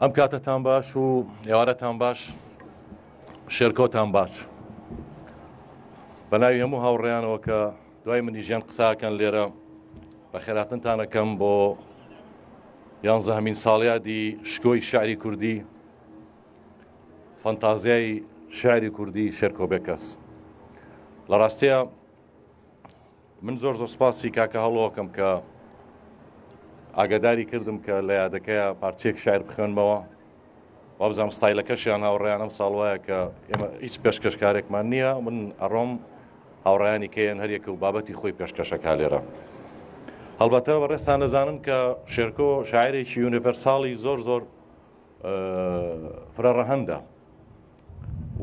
ئەم کاتەتان باش و ئێوارەتان باش، شێرکۆتان باش. بەناوی هەموو هاوڕێیانەوە کە دوای منیژیان قساکەن لێرە بە خێراتنتانەکەم بۆ 11مین ساڵیادی شکۆی شعری کوردی، فەنتازیای شعری کوردی شێرکۆ بێکەس. لە ڕاستیە من زۆر سوپاسی کاکە هەڵۆکەم کە ئاگاداری کردم کە لە یادەکەیە پارچێک شاعر بخوێنمەوە، وابزانام ستایلەکەشیان هاوڕێیان ئەم ساڵ وایە کە ئێمە هیچ پێشکەشکارێکمان نییە، من ئەڕۆم هاوڕێیانی کەیان هەریەکە و بابەتی خۆی پێشکەشەکە لێرە. هەڵبەتە بەڕێستان دەزانن کە شێرکۆ شاعرێکی یونیڤەرساڵی زۆر فرە ڕەهەندە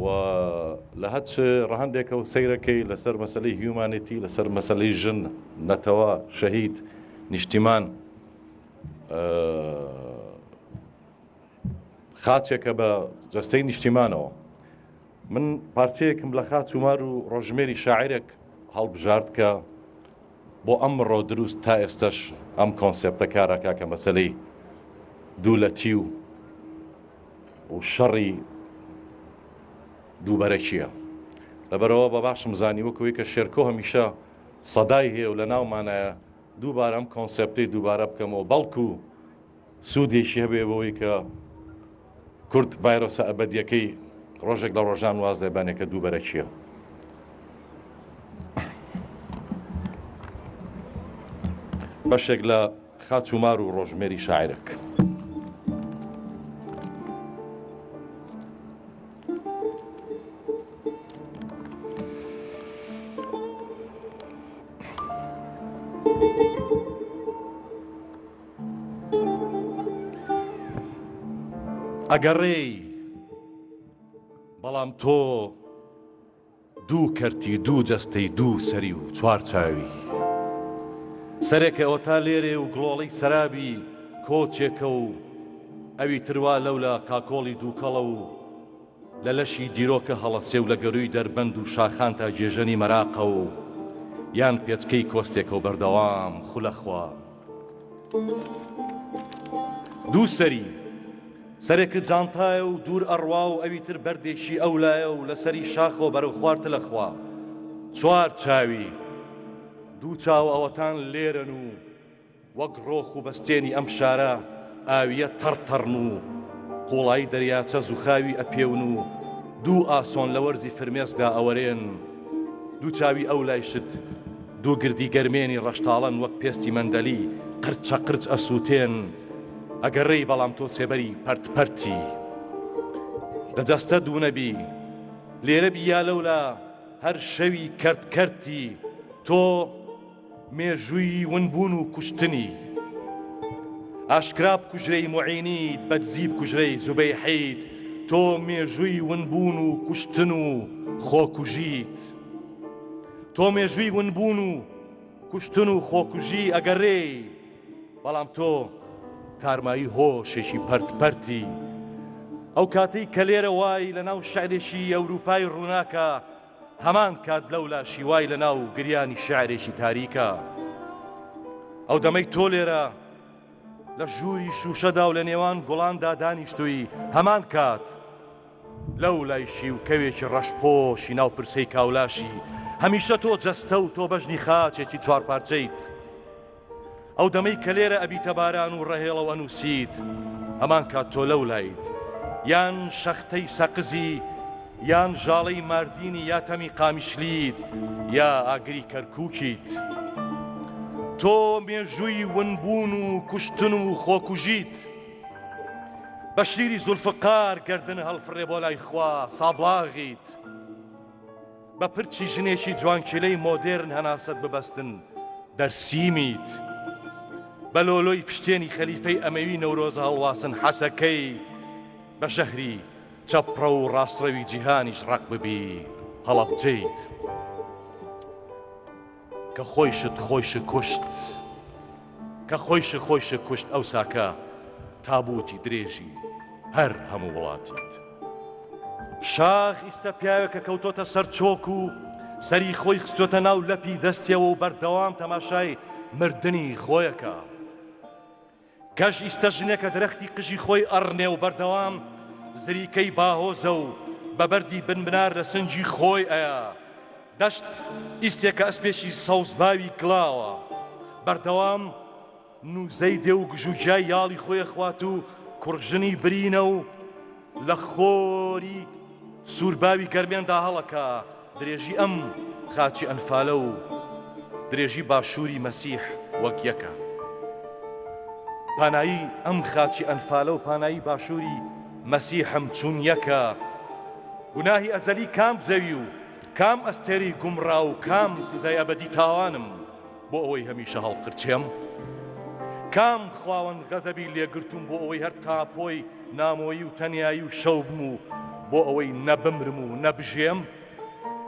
و لە هەچ ڕەهەندێکە و سەیرەکەی لەسەر مەسەلەی هیومانیتی، لەسەر مەسەلەی ژن، نەتەوە، شەهید، نیشتیمان خاچێکە بە جەستەی نیشتیمانەوە. من پارچەیەکم لە خاچ ومار و ڕۆژمێری شاعرێک هەڵبژارد کە بۆ ئەمڕۆ دروست تا ئێستش ئەم کۆنسێپتە کارەکە کە مەسەلەی دوولەتی و شەڕی دووبەرە چییە. لەبەرەوە بە باشم زانی وەکوی کە شێرکۆ هەمیشە سەدای هەیە و لە ناومانایە دووبارە ئەم کۆنسێپتەی دووبارە بکەمەوە، بەڵکو سوودێکی هەبێ بەوەی کە کورد ڤایرۆسە ئەبەدیەکەی ڕۆژێک لە ڕۆژان واز دەبانێت کە دووبەرە چییە. بەشێک لە خاچ ومار و ڕۆژمێری شاعرێک. ئەگەڕێی بەڵام تۆ دوو کەرتی، دوو جەستەی، دوو سەری و چوار چاوی، سەرێکە ئەوە تا لێرێ و گڵۆڵی سەرابی کۆچێکە و ئەوی تروا لەولا کاکۆڵی دووکەڵە و لە لەشی دیرۆکە هەڵەسێ و لە گەروی دەربەند و شاخان تا جێژەنی مەراقە و یان پێچکەی کۆستێکە و بەردەوام خولەخوا. دوو سەری، سەرێکت جانتایە و دوور ئەڕوا و ئەوی تر بەردێکی ئەولایە و لەسەری شاخۆ بەرەو خوارتە لەخوا. چوار چاوی، دوو چاو ئەوەتان لێرن و وەک ڕۆخ و بەستێنی ئەم شارە ئاویە تەڕتەڕن و قوڵایی دەریاچە زوخاوی ئەپێون و دوو ئاسۆن لە وەرزی فرمێسدا ئەوەرێن. دوو چاوی ئەولای شت، دوو گردی گەرمێنی ڕەشتاڵەن وەک پێستی مەندەلی قرچە قرچ ئەسووتێن. ئەگەڕێی بەڵام تۆ سێبەری پەرتپەرتی، لە جەستە دوو نەبی لێرە بیا لەولا هەر شەوی کەرتی. تۆ مێژووی ونبوون و کوشتنی، ئاشکرا بکوژرەی موعینیت، بەدزی بکوژرەی زوبەیحیت. تۆ مێژووی ونبوون و کوشتن و خۆکوژیت، تۆ مێژووی ونبوون و کوشتن و خۆکوژی. ئەگەڕێی بەڵام تۆ تارمایی هۆشێکی پەرتپەرتی. ئەو کاتەی کە لێرە وای لە ناو شعرێکی ئەوروپای ڕووناکە، هەمان کات لەولا شیوای لە ناو گریانی شعرێکی تاریکە. ئەو دەمەی تۆ لێرە لە ژووری شوشەدا و لە نێوان گوڵاندا دانیشتووی، هەمان کات لەولایشی و کەوێکی ڕەشپۆشی ناو پرسەی کاولاشی. هەمیشە تۆ جەستە و تۆ بەژنی خاچێکی چوارپارچەیت. ئەو دەمەی کە لێرە ئەبیتە باران و ڕەهێڵە و ئەنووسیت، هەمان کات تۆ لەولایت، یان شەختەی سەقزی، یان ژاڵەی ماردینی، یا تەمی قامیشلیت، یا ئاگری کەرکووکیت. تۆ مێژووی ونبوون و کوشتن و خۆکوژیت. بە شیری زولفقار گەردن هەڵفڕێ بۆ لای خوا سابڵاغیت. بە پرچی ژنێکی جوانکیلەی مۆدێرن هەناسەت ببەستن دەرسیمیت. بە لۆلۆی پشتێنی خەلیفەی ئەمەوی نەورۆزە هەڵواسن حەسەکەیت. بە شەهری چەپڕە و ڕاستڕەوی جیهانیش ڕق ببی هەڵەبجەیت. کە خۆیشت کوشت، کە خۆیش کوشت ئەو ساکە تابوتی درێژی هەر هەموو وڵاتیت. شاخ ئیستە پیاوێکە کەوتۆتە سەر چۆک و سەری خۆی خستۆتە ناو لەپی دەستیەوە و بەردەوام تەماشای مردنی خۆیەکە. کەژ ئیستەژنێکە درەختی قژی خۆی ئەڕنێ و بەردەوام زریکەی باهۆزە و بەبەردی بنبنار لە سنجی خۆی ئەیە دەشت ئیستێکە ئەسپێکی سەوزباوی گڵاوە بەردەوام نووزەی دێ و گژوجای یاڵی خۆی خوات و کوڕژنی برینە و لە خۆری سوورباوی گەرمێندا هەڵەکە درێژی ئەم خاچی ئەنفالە و درێژی باشووری مەسیح وەک یەکە پانایی ئەم خاچی ئەنفالە و پانایی باشووری مەسیحم چوون یەکە گوناهی ئەزەلی کام زەوی و کام ئەستێری گومڕا و کام سزای ئەبەدی تاوانم بۆ ئەوەی هەمیشە هەڵقرچێم کام خواوەند غەزەبی لێگرتوم بۆ ئەوەی هەر تاپۆی نامۆیی و تەنیایی و شەوبم و بۆ ئەوەی نەبمرم و نەبژێم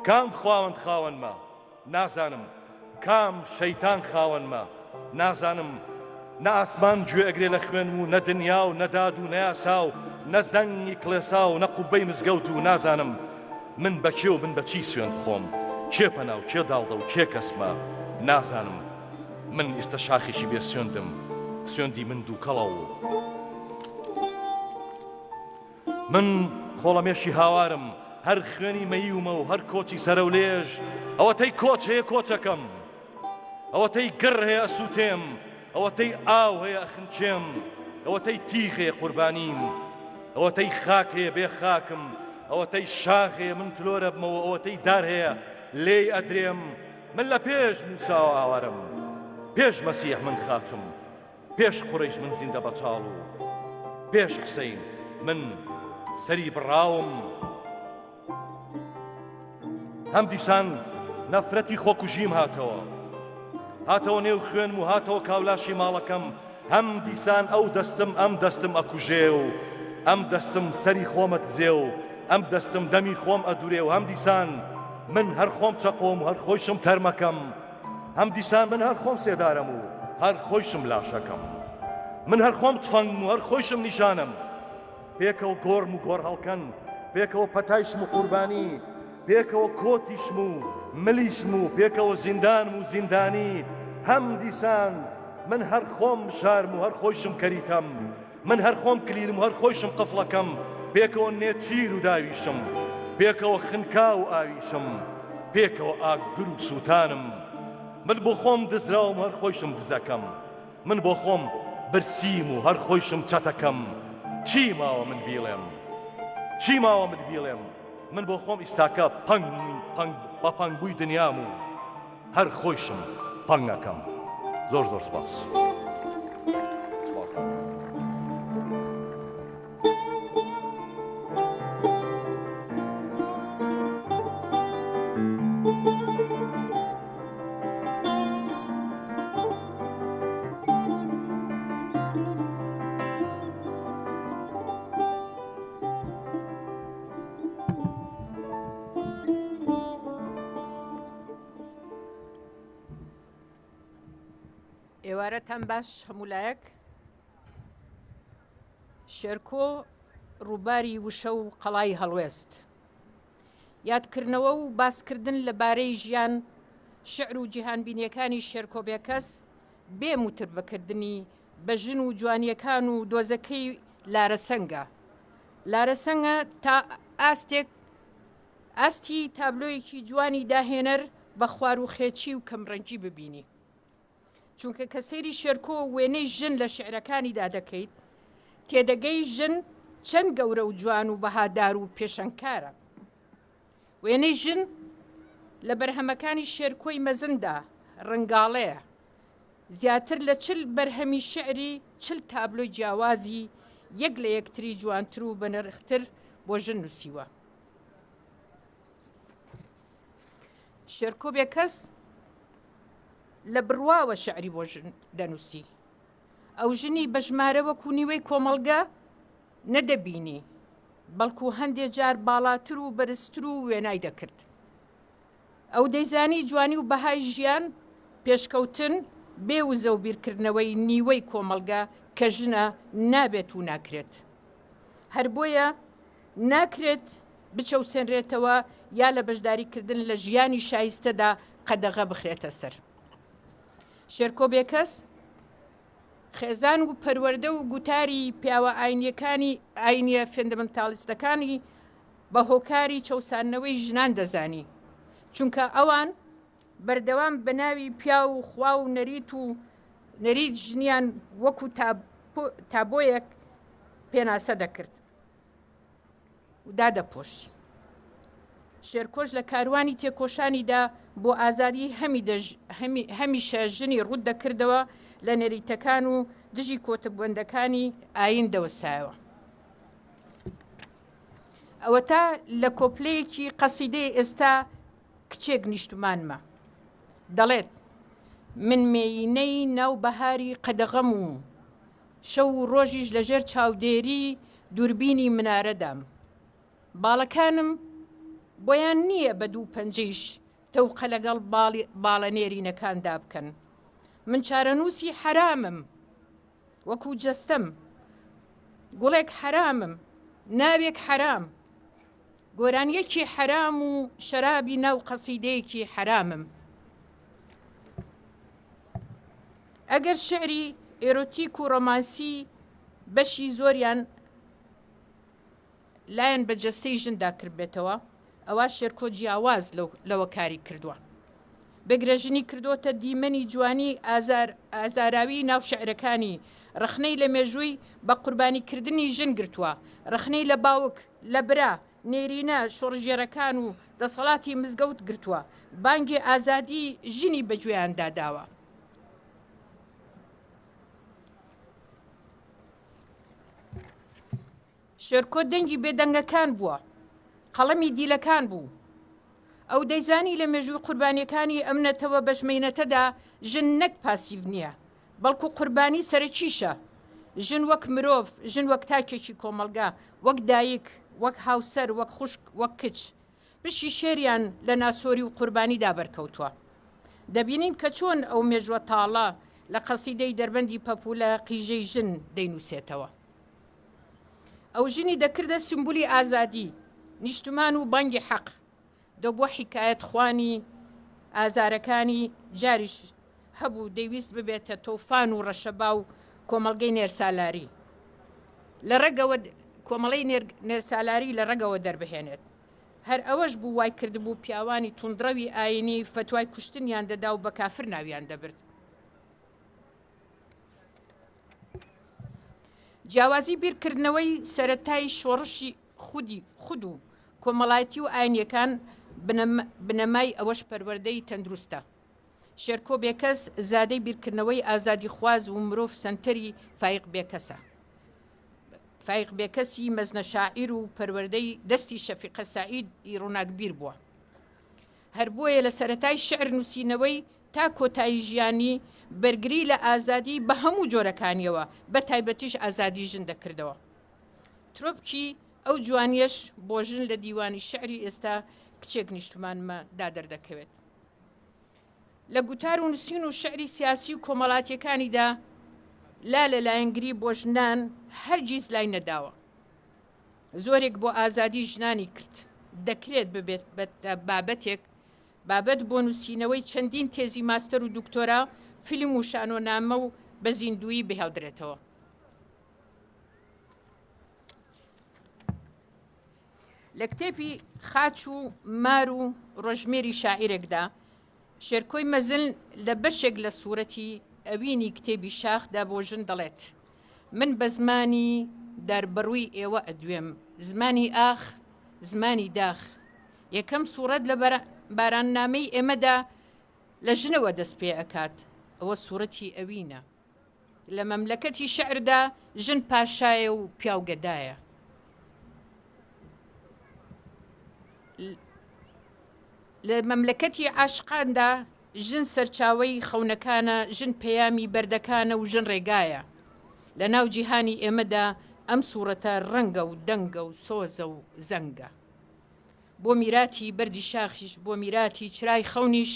کام خواوەند خاوەنمە نازانم کام شەیتان خاوەنمە نازانم نە ئاسمان گوێ ئەگرێ لە خوێنم و نە دنیا و نەداد و نەیاسا و نە زەنگی کڵێسا و نە قوبەی مزگەوت و نازانم من بەکێ و من بەچی سوێن بخۆم کێ پەنا و کێ داڵدە و کێ کەسمە نازانم من ئێستا شاخێکی بێ سوێندم سوێندی من دووکەڵە و من خۆڵەمێشی هاوارم هەر خوێنی مەیومە و هەر کۆچی سەرە و لێژ ئەوەتەی کۆچ هەیە کۆچەکەم ئەوەتەی گڕ هەیە ئەسووتێم ئەوەتەی ئاو هەیە ئەخنچێم ئەوەتەی تیغ هەیە قوربانیم ئەوەتەی خاک هەیە بێ خاکم ئەوەتەی شاخ هەیە من تلۆرە بمەوە ئەوەتەی دار هەیە لێی ئەدرێم من لە پێش موسا و ئاوارم پێش مەسیح من خاچم پێش قوڕیش من زیندە بەچاڵ و پێش حسەین من سەری بڕاوم هەم دیسان نەفرەتی خۆکوژیم هاتەوە نێو خوێنم و هاتەوە کاولاشی ماڵەکەم هەم دیسان ئەو دەستم ئەم دەستم ئەکوژێ و ئەم دەستم سەری خۆمت زێ و ئەم دەستم دەمی خۆم ئەدورێ و هەم دیسان من هەر خۆم چەقۆم و هەر خۆشم تەرمەکەم هەم دیسان من هەر خۆم سێدارم و هەر خۆشم لاشەکەم من هەر خۆم تفەنگم و هەر خۆشم نیشانم پێکەوە گۆڕم و گۆڕ هەڵکەن پێکەوە پەتایشم و قوربانی پێکەوە کۆتیشم و ملیشم و پێکەوە زیندانم و زیندانی هەم دیسان من هەر خۆم شارم و هەر خۆشم کەریتەم من هەر خۆم کلیرم و هەر خۆشم قفڵەکەم پێکەوە نێچیر و داویشم پێکەوە خنکا و ئاویشم پێکەوە ئاگر و سووتانم من بۆ خۆم دزراوم هەر خۆشم دزەکەم من بۆ خۆم برسیم و هەر خۆشم چەتەکەم چی ماوە من بیڵێم چی ماوە من بیڵێم من بۆ خۆم ئیستاکە بە پەنگبووی دنیام و هەر خۆشم پەنگەکەم زۆر زۆر سپاس ئێوارەتان باش هەمولایەک شێرکۆ ڕووباری وشە و قەڵای هەڵوێست یادکردنەوە و باسکردن لەبارەی ژیان شعر و جیهانبینیەکانی شێرکۆ بێکەس بێ موتر بەکردنی بەژن و جوانیەکان و دۆزەکەی لارەسەنگە تا ئاستی تابلۆیەکی جوانی داهێنەر بە خوار و خێچی و کەمڕەنجی ببینی چونکە کە سەیری شێرکۆ و وێنەی ژن لە شعرەکانیدا دەکەیت تێدەگەی ژن چەند گەورە و جوان و بەهادار و پێشەنکارە وێنەی ژن لە بەرهەمەکانی شێرکۆی مەزندا ڕنگاڵەیە زیاتر لە چل بەرهەمی شعری چل تابلۆی جیاوازی یەک لە یەکتری جوانتر و بەنرختر بۆ ژن نووسیوە شێرکۆ بێکەس لە بڕواوە شعری بۆ ژن دەنووسی ئەو ژنی بە ژمارە وەکو نیوەی کۆمەڵگە نەدەبینی بەڵکو هەندێک جار باڵاتر و بەرزتر و وێنای دەکرد ئەو دەیزانی جوانی و بەهای ژیان پێشکەوتن بێوزە و بیرکردنەوەی نیوەی کۆمەڵگە کە ژنە نابێت و ناکرێت هەر بۆیە ناکرێت بچەوسێنرێتەوە یا لە بەشداریکردن لە ژیانی شایستەدا قەدەغە بخرێتە سەر شێرکۆ بێکەس خێزان و پەروەردە و گوتاری پیاوە ئاینیەکانی ئاینیە فندەمنتاڵیستەکانی بە هۆکاری چەسانەوەی ژنان دەزانی، چونکە ئەوان بەردەوام بە ناوی پیا و خوا و نەریت ژنیان وەکو تابۆیەک پێناسە دەکرد و دادەپۆشی. شێرکۆش لە کاروانی تێکۆشانیدا بۆ ئازادی هەمیشە ژنی ڕوود دەکردەوە لە نەریتەکان و دژی کۆتەبووەندەکانی ئاین دەوەسایەوە. ئەوە تا لە کۆپلەیەکی قەسیدەی ئێستا کچێک نیشتمانمە دەڵێت: من مێینەی ناو بەهاری قەدەغەم و شەو و ڕۆژیش لەژێر چاودێری دووربینی منارەدام. باڵەکانم بۆیان نییە بە دوو پەنجەیش تەوقە لەگەڵ باڵە نێرینەکاندا بکەن. من چارەنووسی حرامم، وەکو جەستەم، گوڵێک حرامم، ناوێک حرام، گۆرانیەکی حرام و شەرابی ناو قەسیدەیەکی حرامم. ئەگەر شعری ئێرۆتیک و ڕۆمانسی بەشی زۆریان لایەن بە جەستەی ژندا کردبێتەوە، ئەوە شێرکۆ جیاواز لەوە کاری کردووە. بەگرەژنی کردوتە دیمەنی جوانی ئازاراوی ناو شعرەکانی، ڕخنەی لە مێژووی بە قوربانیکردنی ژن گرتووە، ڕخنەی لە باوک، لە برا، نێرینە، شۆڕژێرەکان و دەسەڵاتی مزگەوت گرتووە، بانگی ئازادی ژنی بەگوێیان داداوە. شێرکۆ دەنگی بێدەنگەکان بووە، قەڵەمی دیلەکان بوو. ئەو دەیزانی لە مێژووی قوربانیەکانی ئەمنەتەوە بەشمەینەتەدا ژن نەک پاسیڤ نییە، بەڵکو قوربانی سەرچیشە. ژن وەک مرۆڤ، ژن وەک تاکێکی کۆمەلگا، وەک دایک، وەک هاوسەر، وەک خوشک، وەک کچ، پشی شێریان لە ناسۆری و قوربانیدا بەرکەوتووە. دەبینین کە چۆن ئەو مێژوە تاڵە لە قەسیدەی دەربەندی پەپولە قیژەی ژن دەینووسێتەوە. ئەو ژنی دەکردە سمبولی ئازادی، نیشتمان و بانگی حەق، دەبووە حیکایەت خوانی ئازارەکانی جاریش هەبوو دەیویست ببێتە تۆفان و ڕەشەبا و کۆمەڵگەی نێرسالاری لە ڕێگەوە، کۆمەڵەی نێرسالاری لە ڕێگەوە دەربهێنێت. هەر ئەوەش بوو وای کردبوو پیاوانی توندڕەوی ئاینی فتوای کوشتنیان دەدا و بە کافر ناویان دەبرد. جیاوازی بیرکردنەوەی سەرەتای شۆڕشی خود و کۆمەڵایەتی و ئاینیەکان بنەمای ئەوەش پەروەردەی تەندروستە. شێرکۆ بێکەس زادەی بیرکردنەوەی ئازادی خواز و مرۆڤ سەنتەری فایق بێکەسە. فایق بێکەسی مەزنە شاعیر و پەروەردەی دەستی شەفیقە سەعیدی ڕووناکبیر بووە. هەر بۆیە لە سەرەتای شعر نووسینەوەی تا کۆتایی ژیانی بەرگری لە ئازادی بە هەموو جۆرەکانیەوە، بە تایبەتیش ئازادی ژن دەکردەوە. ترۆپکی ئەو جوانیەش بۆ ژن لە دیوانی شعری ئێستا کچێک نیشتمانمە دادەردەکەوێت. لە گوتار و نووسین و شعری سیاسی و کۆمەڵاتیەکانیدا لا لەلایەنگری بۆ ژنان هەرگیز لای نەداوە. زۆرێک بۆ ئازادی ژنانی کرد. دەکرێت ببێت بابەت بۆ نووسینەوەی چەندین تێزی ماستەر و دوکتۆرا، فیلم و شانۆنامە و بە زیندویی بهێڵدرێتەوە. لە کتێبی خاچ و مار و ڕۆژمێری شاعیرێکدا شێرکۆی مەزن لە بەشێک لە سوورەتی ئەوینی کتێبی شاخدا بۆ ژن دەڵێت: من بە زمانی دەربڕووی ئێوە ئەدوێم، زمانی ئاخ، زمانی داخ. یەکەم سوورەت لە باراننامەی ئێمەدا لە ژنەوە دەست پێ ئەکات، ئەوە سوورەتی ئەوینە. لە مەملەکەتی شعردا ژن پاشایە و پیاوگەدایە. لە مەملەکەتی عاشقاندا ژن سەرچاوەی خەونەکانە، ژن پەیامی بەردەکانە و ژن ڕێگایە. لە ناو جیهانی ئێمەدا ئەم سوورەتە ڕەنگە و دەنگە و سۆزە و زەنگە. بۆ میراتی بەردی شاخیش، بۆ میراتی چرای خەونیش،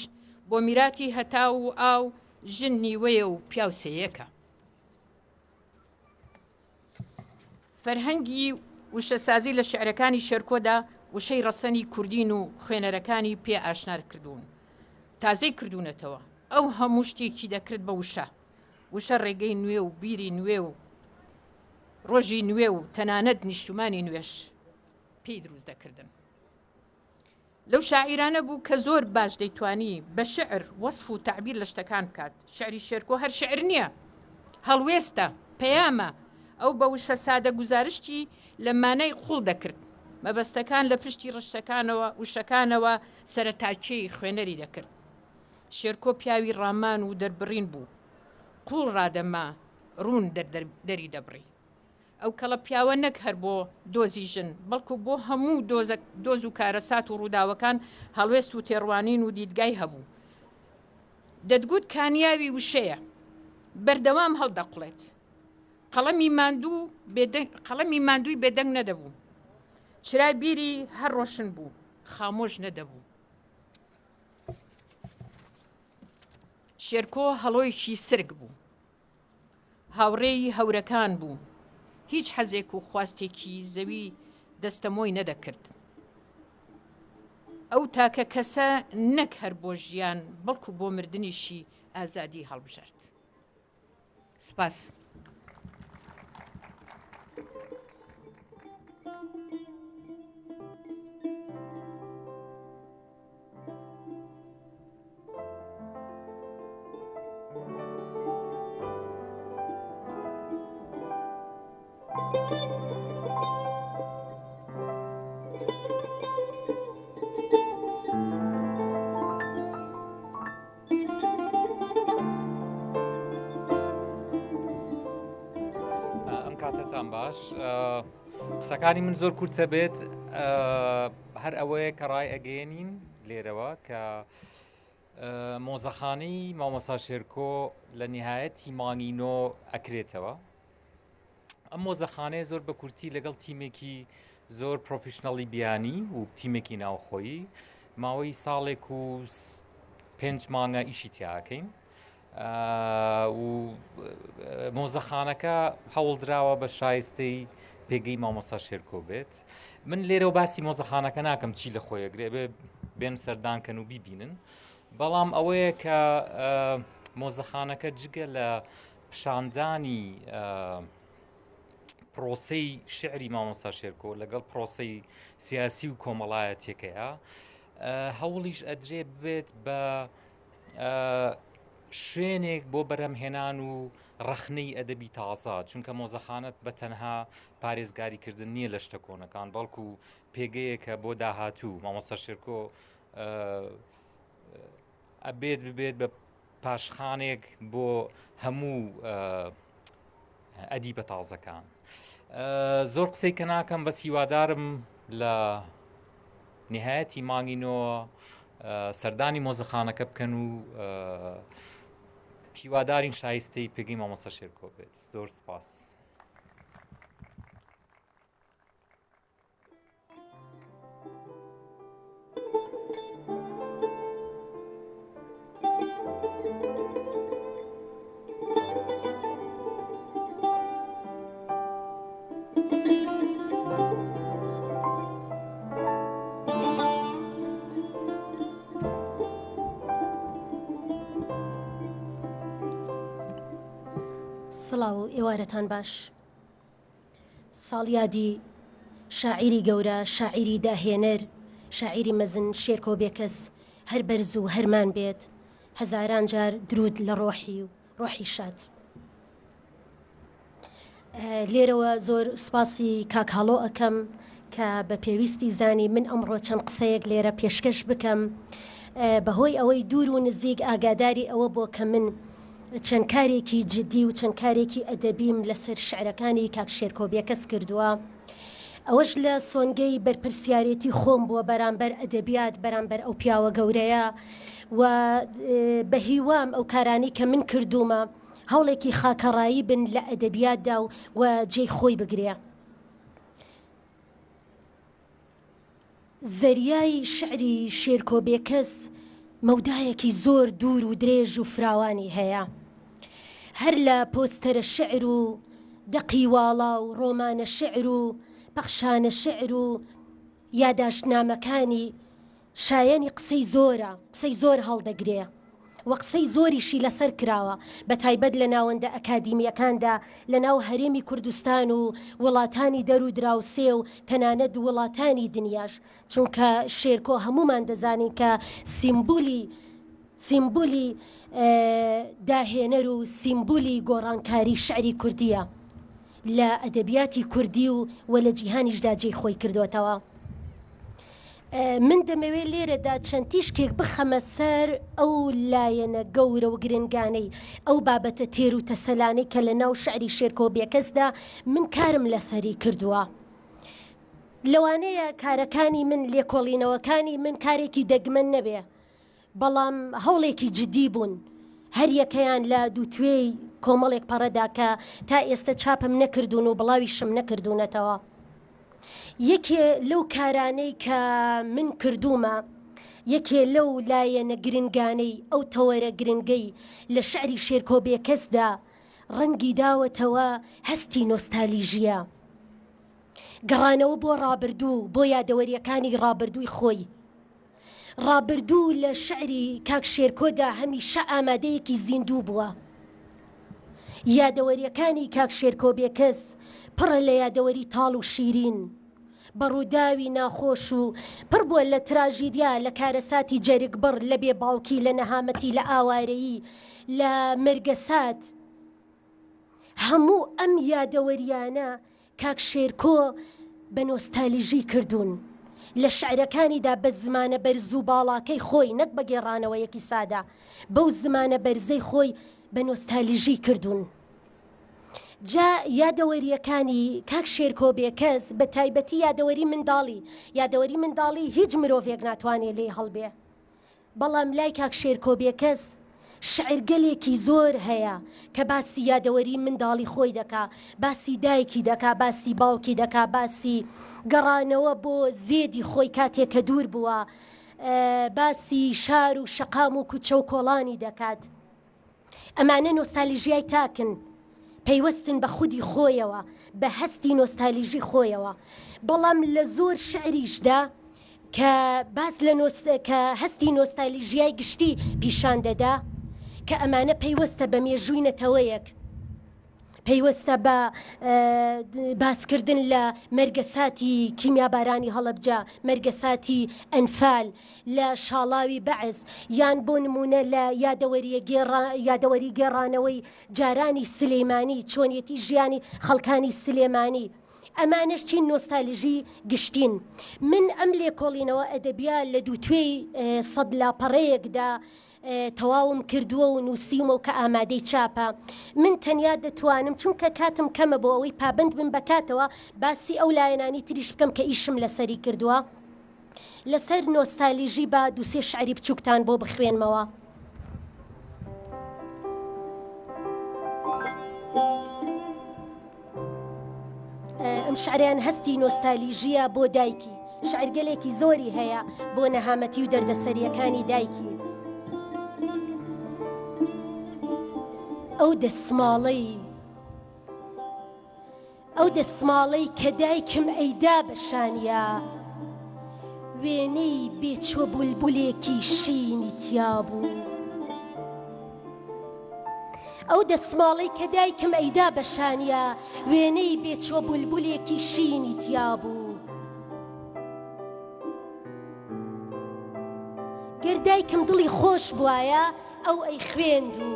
بۆ میراتی هەتا و ئاو ژن نیوەیە و پیاوسەیەکە. فەرهەنگی وشەسازی لە شعرەکانی شێرکۆدا وشەی ڕەسەنی کوردین و خوێنەرەکانی پێ ئاشنار کردوون، تازەی کردوونەتەوە. ئەو هەموو شتێکی دەکرد بە وشە، وشە ڕێگەی نوێ و بیری نوێ و ڕۆژی نوێ و تەنانەت نیشتمانی نوێش پێی دروست دەکردن. لەو شاعیرانە بوو کە زۆر باش دەیتوانی بە شعر وەصف و تعبیر لە شتەکان بکات. شعری شێرکۆ هەر شعر نییە، هەڵوێستە، پەیامە، ئەو بە وشە سادە گوزارشتی لە مانای قوڵ دەکرد. مەبەستەکان لە پشتی ڕشتەکانەوە وشەکانەوە سەرەتاچەی خوێنەری دەکرد. شێرکۆ پیاوی ڕامان و دەربڕین بوو، قوڵ ڕادەما ڕوون دەری دەبڕی. ئەو کەڵە پیاوە نەک هەر بۆ دۆزی ژن، بەڵکو بۆ هەموو دۆز و کارەسات و ڕووداوەکان هەڵوێست و تێڕوانین و دیدگای هەبوو. دەتگوت کانیاوی وشەیە، بەردەوام هەڵدەقڵێت. قەڵەمی ماندووی بێدەنگ نەدەبوو، چرای بیری هەر ڕۆشن بوو، خامۆش نەدەبوو. شێرکۆ هەڵۆیشی سرگ بوو، هاوڕێی هەورەکان بوو، هیچ حەزێک و خواستێکی زەوی دەستەمۆی نەدەکرد. ئەو تاکە کەسە نەک هەر بۆ ژیان بەڵکو بۆ مردنیشی ئازادی هەڵبژارد. سوپاس. کاتتان باش. قسەکانی من زۆر کورتە بێت، هەر ئەوەیە کە ڕای ئەگەێنین لێرەوە کە مۆزەخانەی مامۆستا شێرکۆ لە نهایەتی مانگینۆ ئەکرێتەوە. ئەم مۆزەخانەیە زۆر بە کورتی لەگەڵ تیمێکی زۆر پرۆفیشنەڵی بیانی و تیمێکی ناوخۆیی ماوەی ساڵێک و 5 مانگە ئیشی تیاکەین. و مۆزەخانەکە هەوڵدراوە بە شایستەی پێگەی مامۆستا شێرکۆ بێت. من لێرە باسی مۆزەخانەکە ناکەم چی لە خۆیەگرێ بێ بێن سەردانکەن و بیبینن، بەڵام ئەوەیە کە مۆزەخانەکە جگە لە پیشاندانی پرۆسەی شعری مامۆستا شێرکۆ لەگەڵ پرۆسەی سیاسی و کۆمەڵایەتێکەیە، هەوڵیش ئەدرێ بێت بە شوێنێک بۆ بەرهەمهێنان و ڕەخنەی ئەدەبی تازە، چونکە مۆزەخانەت بە تەنها پارێزگاریکردن نییە لە شتە کۆنەکان، بەڵکو پێگەیەکە بۆ داهاتوو. مامۆستا شێرکۆ ئەبێت ببێت بە پاشخانێک بۆ هەموو ئەدیبە تازەکان. زۆر قسەی کە ناکەم، بەس هیوادارم لە نهایەتی مانگینەوە سەردانی مۆزەخانەکە بکەن و هیوادارین شایستەی پێگەی مامۆستا شێرکۆ بێت. زۆر سوپاس. سڵاو ئێوارەتان باش. ساڵیادی شاعیری گەورە، شاعیری داهێنەر، شاعیری مەزن شێرکۆ بێکەس هەر بەرز و هەرمان بێت. هەزاران جار درود لە ڕۆحی و ڕۆحی شاد. لێرەوە زۆر سپاسی کاکاڵۆ ئەەکەم کە بە پێویستی زانی من ئەمڕۆ چەند قسەیەک لێرە پێشکەش بکەم بەهۆی ئەوەی دوور و نزیک ئاگاداری ئەوە بۆ کە من چەند کارێکی جددی و چەند کارێکی ئەدەبیم لەسەر شعرەکانی کاک شێرکۆ بێکەس کردووە. ئەوەش لە سۆنگەی بەرپرسیارەتی خۆم بووە بەرامبەر ئەدەبیات، بەرامبەر ئەو پیاوە گەورەیە و بە هیوام ئەو کارانی کە من کردومە هەوڵێکی خاکەڕایی بن لە ئەدەبیاتدا و جێی خۆی بگرێ. زەریای شعری شێرکۆ بێکەس مەودایەکی زۆر دوور و درێژ و فراوانی هەیە. هەر لە پۆستەرە شعر و دەقیواڵا و ڕۆمانە شعر و پەخشانە شعر و یاداشتنامەکانی شایەنی قسەی زۆرە، قسەی زۆر هەڵدەگرێ وە قسەی زۆریشی لەسەر کراوە بە تایبەت لە ناوەندە ئەکادیمیەکاندا لە ناو هەرێمی کوردستان و وڵاتانی دەرو دراوسێ و تەنانەت وڵاتانی دنیاش چونکە شێرکۆ هەمومان دەزانین کە سیمبولی داهێنەر و سیمبولی گۆڕانکاری شعری کوردیە لە ئەدەبیاتی کوردی و لە جیهانیشدا جێی خۆی کردوێتەوە. من دەمەوێت لێرەدا چەند تیشکێک بخەمە سەر ئەو لایەنە گەورە و گرنگانەی ئەو بابەتە تێر و تەسەلانەی کە لە ناو شعری شێرکۆ بێکەسدا من کارم لەسەری کردووە. لەوانەیە کارەکانی من لێکۆڵینەوەکانی من کارێکی دەگمەن نەبێ، بەڵام هەوڵێکی جددی بوون هەر یەکەیان لە دووتوێی کۆمەڵێک پەڕەدا کە تا ئێستا چاپم نەکردوون و بڵاویشم نەکردوونەتەوە. یەکێ لەو کارانەی کە من کردومە، یەکێ لەو لایەنە گرنگانەی ئەو تەوەرە گرنگەی لە شعری شێرکۆ بێکەسدا ڕەنگی داوەتەوە هەستی نۆستالیژیە، گەڕانەوە بۆ ڕابردوو، بۆ یادەوەریەکانی ڕابردووی خۆی. ڕابردوو لە شعری کاک شێرکۆدا هەمیشە ئامادەیەکی زیندوو بووە. یادەوەریەکانی کاک شێرکۆ بێکەس پڕە لە یادەوەری تاڵ و شیرین، بەڕووداوی ناخۆش و پڕ بووە لە تراژیدیا، لە کارەساتی جەرگبڕ، لە بێ باوکی، لە نەهامەتی، لە ئاوارەیی، لە مەرگەسات. هەموو ئەم یادەوەریانە کاک شێرکۆ بە نۆستالیژی کردوون لە شعرەکانیدا بە زمانە بەرز و باڵاکەی خۆی، نەک بە گێڕانەوەیەکی سادا، بەو زمانە بەرزەی خۆی بە نۆستالیژی کردوون. جا یادەوەریەکانی کاک شێرکۆ بێکەس بە تایبەتی یادەوەری منداڵی هیچ مرۆڤێک ناتوانێت لێ هەڵبێ، بەڵام لای کاک شێرکۆ بێکەس شعرگەلێکی زۆر هەیە کە باسی یادەوەری منداڵی خۆی دەکا، باسی دایکی دەکا، باسی باوکی دەکا، باسی گەڕانەوە بۆ زێدی خۆی کاتێک کە دوور بووە، باسی شار و شەقام و کوچە و کۆڵانی دەکات. ئەمانە نۆستالیژیای تاکن، پەیوەستن بە خودی خۆیەوە، بە هەستی نۆستالیژی خۆیەوە. بەڵام لە زۆر شعریشدا کە باس کە هەستی نۆستالیژیای گشتی پیشان دەدا کە ئەمانە پەیوەستە بە مێژووی نەتەوەیەک، پەیوەستە بە باسکردن لە مەرگەساتی کیمیابارانی هەڵەبجە، مەرگەساتی ئەنفال، لە شاڵاوی بەعز، یان بۆ نمونە لە یادەوەری گێڕانەوەی جارانی سلێمانی، چۆنیەتی ژیانی خەڵکانی سلێمانی. ئەمانەش چین نۆستالیژی گشتین. من ئەم لێکۆڵینەوە ئەدەبیات لە دووتوێی سەد لاپەڕەیەکدا تەواوم کردووە و نووسیمەوە کە ئامادەی چاپە. من تەنیا دەتوانم چونکە کاتم کەمە بۆ ئەوەی پابند بم بکاتەوە باسی ئەو لایەنانی تریش بکەم کە ئیشم لەسەری کردووە. لەسەر نۆستالیژی بە دووسێ شعری بچووکتان بۆ بخوێنمەوە. ئەم شعریان هەستی نۆستالیژیە بۆ دایکی، شعرگەلێکی زۆری هەیە بۆ نەهامەتی و دەردەسەریەکانی دایکی. ئەو دەسماڵەی کە دایکم ئەیدا بەشانیا، وێنەی بێچۆ بولبولێکی شینی تیا بوو. ئەو دەسماڵەی کە دایکم ئەیدا بەشانیا، وێنەی بێچۆ بولبولێکی شینی تیا بوو. گەر دایکم دڵی خۆش بوایە ئەو ئەی خوێند و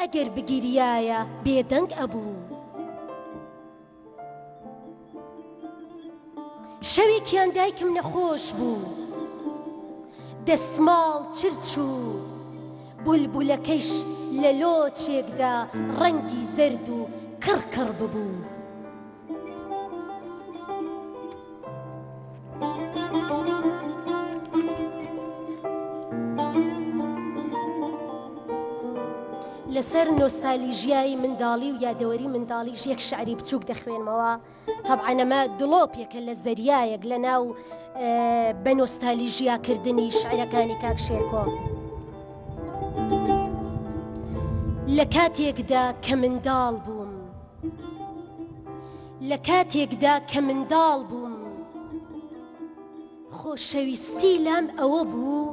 ئەگەر بگیریایە بێدەنگ ئەبوو. شەوێکیان دایکم نەخۆش بوو، دەسماڵ چرچ و بولبولەکەیش لە لۆچێکدا ڕەنگی زەرد و کڕکڕ ببوو. لەسەر نۆستالیژیای منداڵی و یادەوەری منداڵیش یەک شعری بچووک دەخوێنمەوە. طبعا ئەمە دڵۆپێکە لە زەریایەک لە ناو بە نۆستالیژیاکردنی شعرەکانی کاک شێرکۆ. لە کاتێکدا کە منداڵ بووم، خۆشەویستی لام ئەوە بوو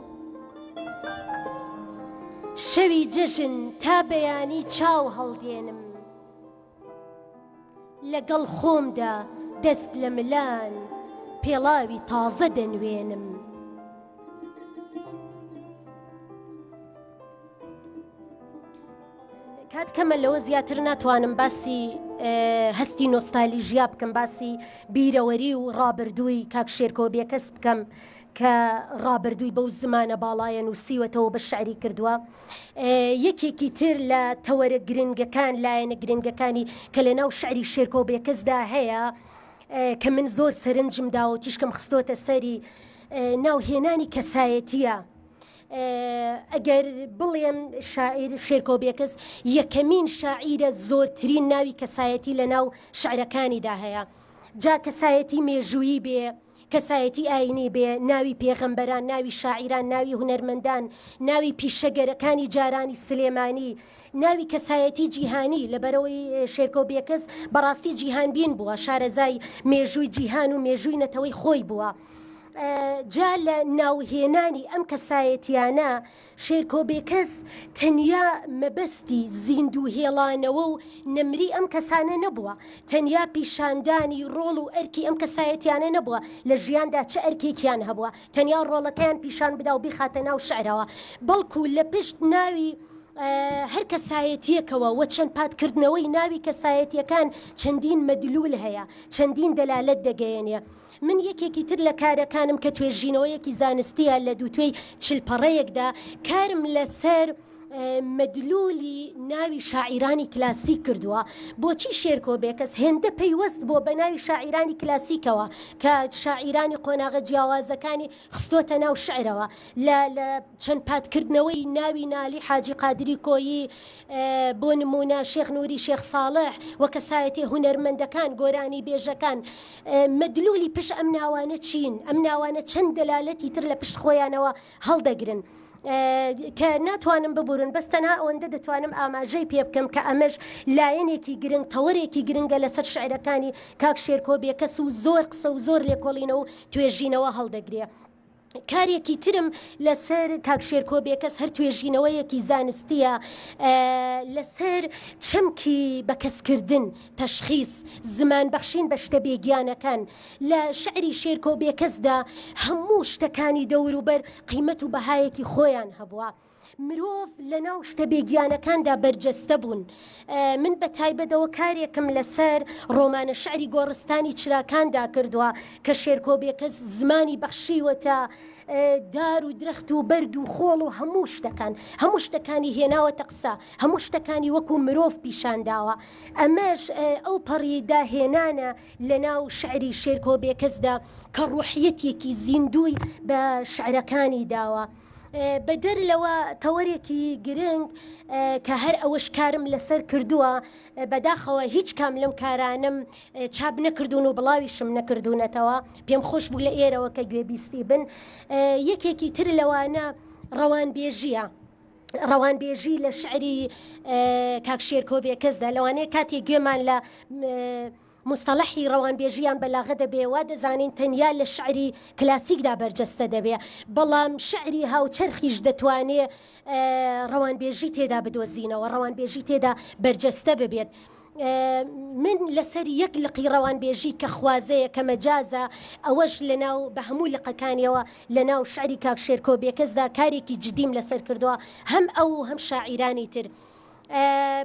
شەوی جەژن تا بەیانی چاو هەڵدێنم لەگەڵ خۆمدا دەست لە ملان پێڵاوی تازە دەنوێنم کاتکەمە لەوە زیاتر ناتوانم باسی هەستی نۆستالژیا بکەم باسی بیرەوەری و ڕابردووی کاک شێرکۆ بێکەس بکەم کە ڕابردووی بەو زمانە باڵایە نووسیوەتەوە بە شعری کردووە یەکێکی تر لە تەوەرە گرنگەکان لایەنە گرنگەکانی کە لە ناو شعری شێرکۆ بێکەسدا هەیە کە من زۆر سەرنجم داوە تیشکم خستۆتە سەری ناوهێنانی کەسایەتیە ئەگەر بڵێم شاعیر شێرکۆ بێکەس یەکەمین شاعیرە زۆرترین ناوی کەسایەتی لە ناو شعرەکانیدا هەیە جا کەسایەتی مێژوویی بێ کەسایەتی ئاینی بێ ناوی پێغەمبەران ناوی شاعیران ناوی هونەرمەندان ناوی پیشەگەرەکانی جارانی سلێمانی ناوی کەسایەتی جیهانی لەبەرەوەی شێرکۆ بێکەس بەڕاستی جیهانبین بووە شارەزای مێژووی جیهان و مێژووی نەتەوەی خۆی بووە جا لە ناوهێنانی ئەم کەسایەتیانە شێرکۆ بێکەس تەنیا مەبەستی زیندوو هێڵانەوە و نەمری ئەم کەسانە نەبووە تەنیا پیشاندانی ڕۆڵ و ئەرکی ئەم کەسایەتیانە نەبووە لە ژیاندا چه ئەرکێکیان هەبووە تەنیا ڕۆڵەکەیان پیشان بدا و بیخاتە ناو شعرەوە بەڵکو لە پشت ناوی هەر کەسایەتیەکەوە وە چەند پاتکردنەوەی ناوی کەسایەتیەکان چەندین مەدلول هەیە چەندین دەلالەت دەگەیەنێ من یەکێکی تر لە کارەکانم کە توێژینەوەیەکی زانستیە لە دووتوێی چلپەڕەیەکدا کارم لەسەر مەدلولی ناوی شاعیرانی کلاسیک کردووە بۆچی شێرکۆ بێکەس هێندە پەیوەست بۆ بە ناوی شاعیرانی کلاسیکەوە کە شاعیرانی قۆناغە جیاوازەکانی خستۆتە ناو شعرەوە لە چەند پاتکردنەوەی ناوی نالی حاجی قادری کۆیی بۆ نمونە شێخ نووری شێخ ساڵح وە کەسایەتی هونەرمەندەکان گۆرانی بێژەکان مەدلولی پشت ئەم ناوانە چین ئەم ناوانە چەند دەلالەتی تر لە پشت خۆیانەوە هەڵدەگرن کە ناتوانم ببورن بەس تەنها ئەوەندە دەتوانم ئاماژەی پێ بکەم کە ئەمەش لایەنێکی گرنگ تەوەرێکی گرنگە لەسەر شعرەکانی کاک شێرکۆ بێکەس و زۆر قسە و زۆر لێکۆڵینەوە و توێژینەوە هەڵدەگرێ کارێکی ترم لەسەر کاک شێرکۆ بێکەس هەر توێژینەوەیەکی زانستیە لەسەر چەمکی بەکەسکردن تەشخیص زمان بەخشین بە شتە بێگیانەکان لە شعری شێرکۆ بێکەسدا هەموو شتەکانی دەوروبەر قیمەت و بەهایەکی خۆیان هەبووە مرۆڤ لە ناو شتە بێگیانەکاندا بەرجەستە بوون من بە تایبەتەوە کارێکم لەسەر ڕۆمانە شعری گۆڕستانی چراکاندا کردووە کە شێرکۆ بێکەس زمانی بەخشیوەتە دار و درەخت و بەرد و خۆڵ و هەموو شتەکانی هێناوەتە قسە هەموو شتەکانی وەکو مرۆڤ پیشانداوە ئەمەش ئەو پەڕی داهێنانە لە ناو شعری شێرکۆ بێکەسدا کە ڕوحیەتێکی زیندوی بە شعرەکانی داوە بەدەر لەوە تەوەرێکی گرنگ کە هەر ئەوەش کارم لەسەر کردووە بەداخەوە هیچ کام لەم کارانم چاپ نەکردوون و بڵاویشم نەکردوونەتەوە پێم خۆش بوو لە ئێرەوە کە گوێبیستی بن یەکێکی تر لەوانە ڕەوانبێژیە ڕەوانبێژی لە شعری کاک شێرکۆ بێکەسدا لەوانەیە کاتێک گوێمان لە مستەڵەحی ڕەوانبێژیان بەلاغە دەبێ وا دەزانین تەنیا لە شعری کلاسیکدا بەرجەستە دەبێ بەڵام شعری هاوچەرخیش دەتوانێ ڕەوانبێژی تێدا بدۆزینەوە ڕەوانبێژی تێدا بەرجەستە ببێت من لەسەر یەک لقی ڕەوانبێژی کە خوازەیە کە مەجازە ئەوەش لەناو بە هەموو لقەکانیەوە لەناو شعری کاک شێرکۆ بێکەسدا کارێکی جدیم لەسەر کردووە هەم ئەو هەم شاعیرانی تر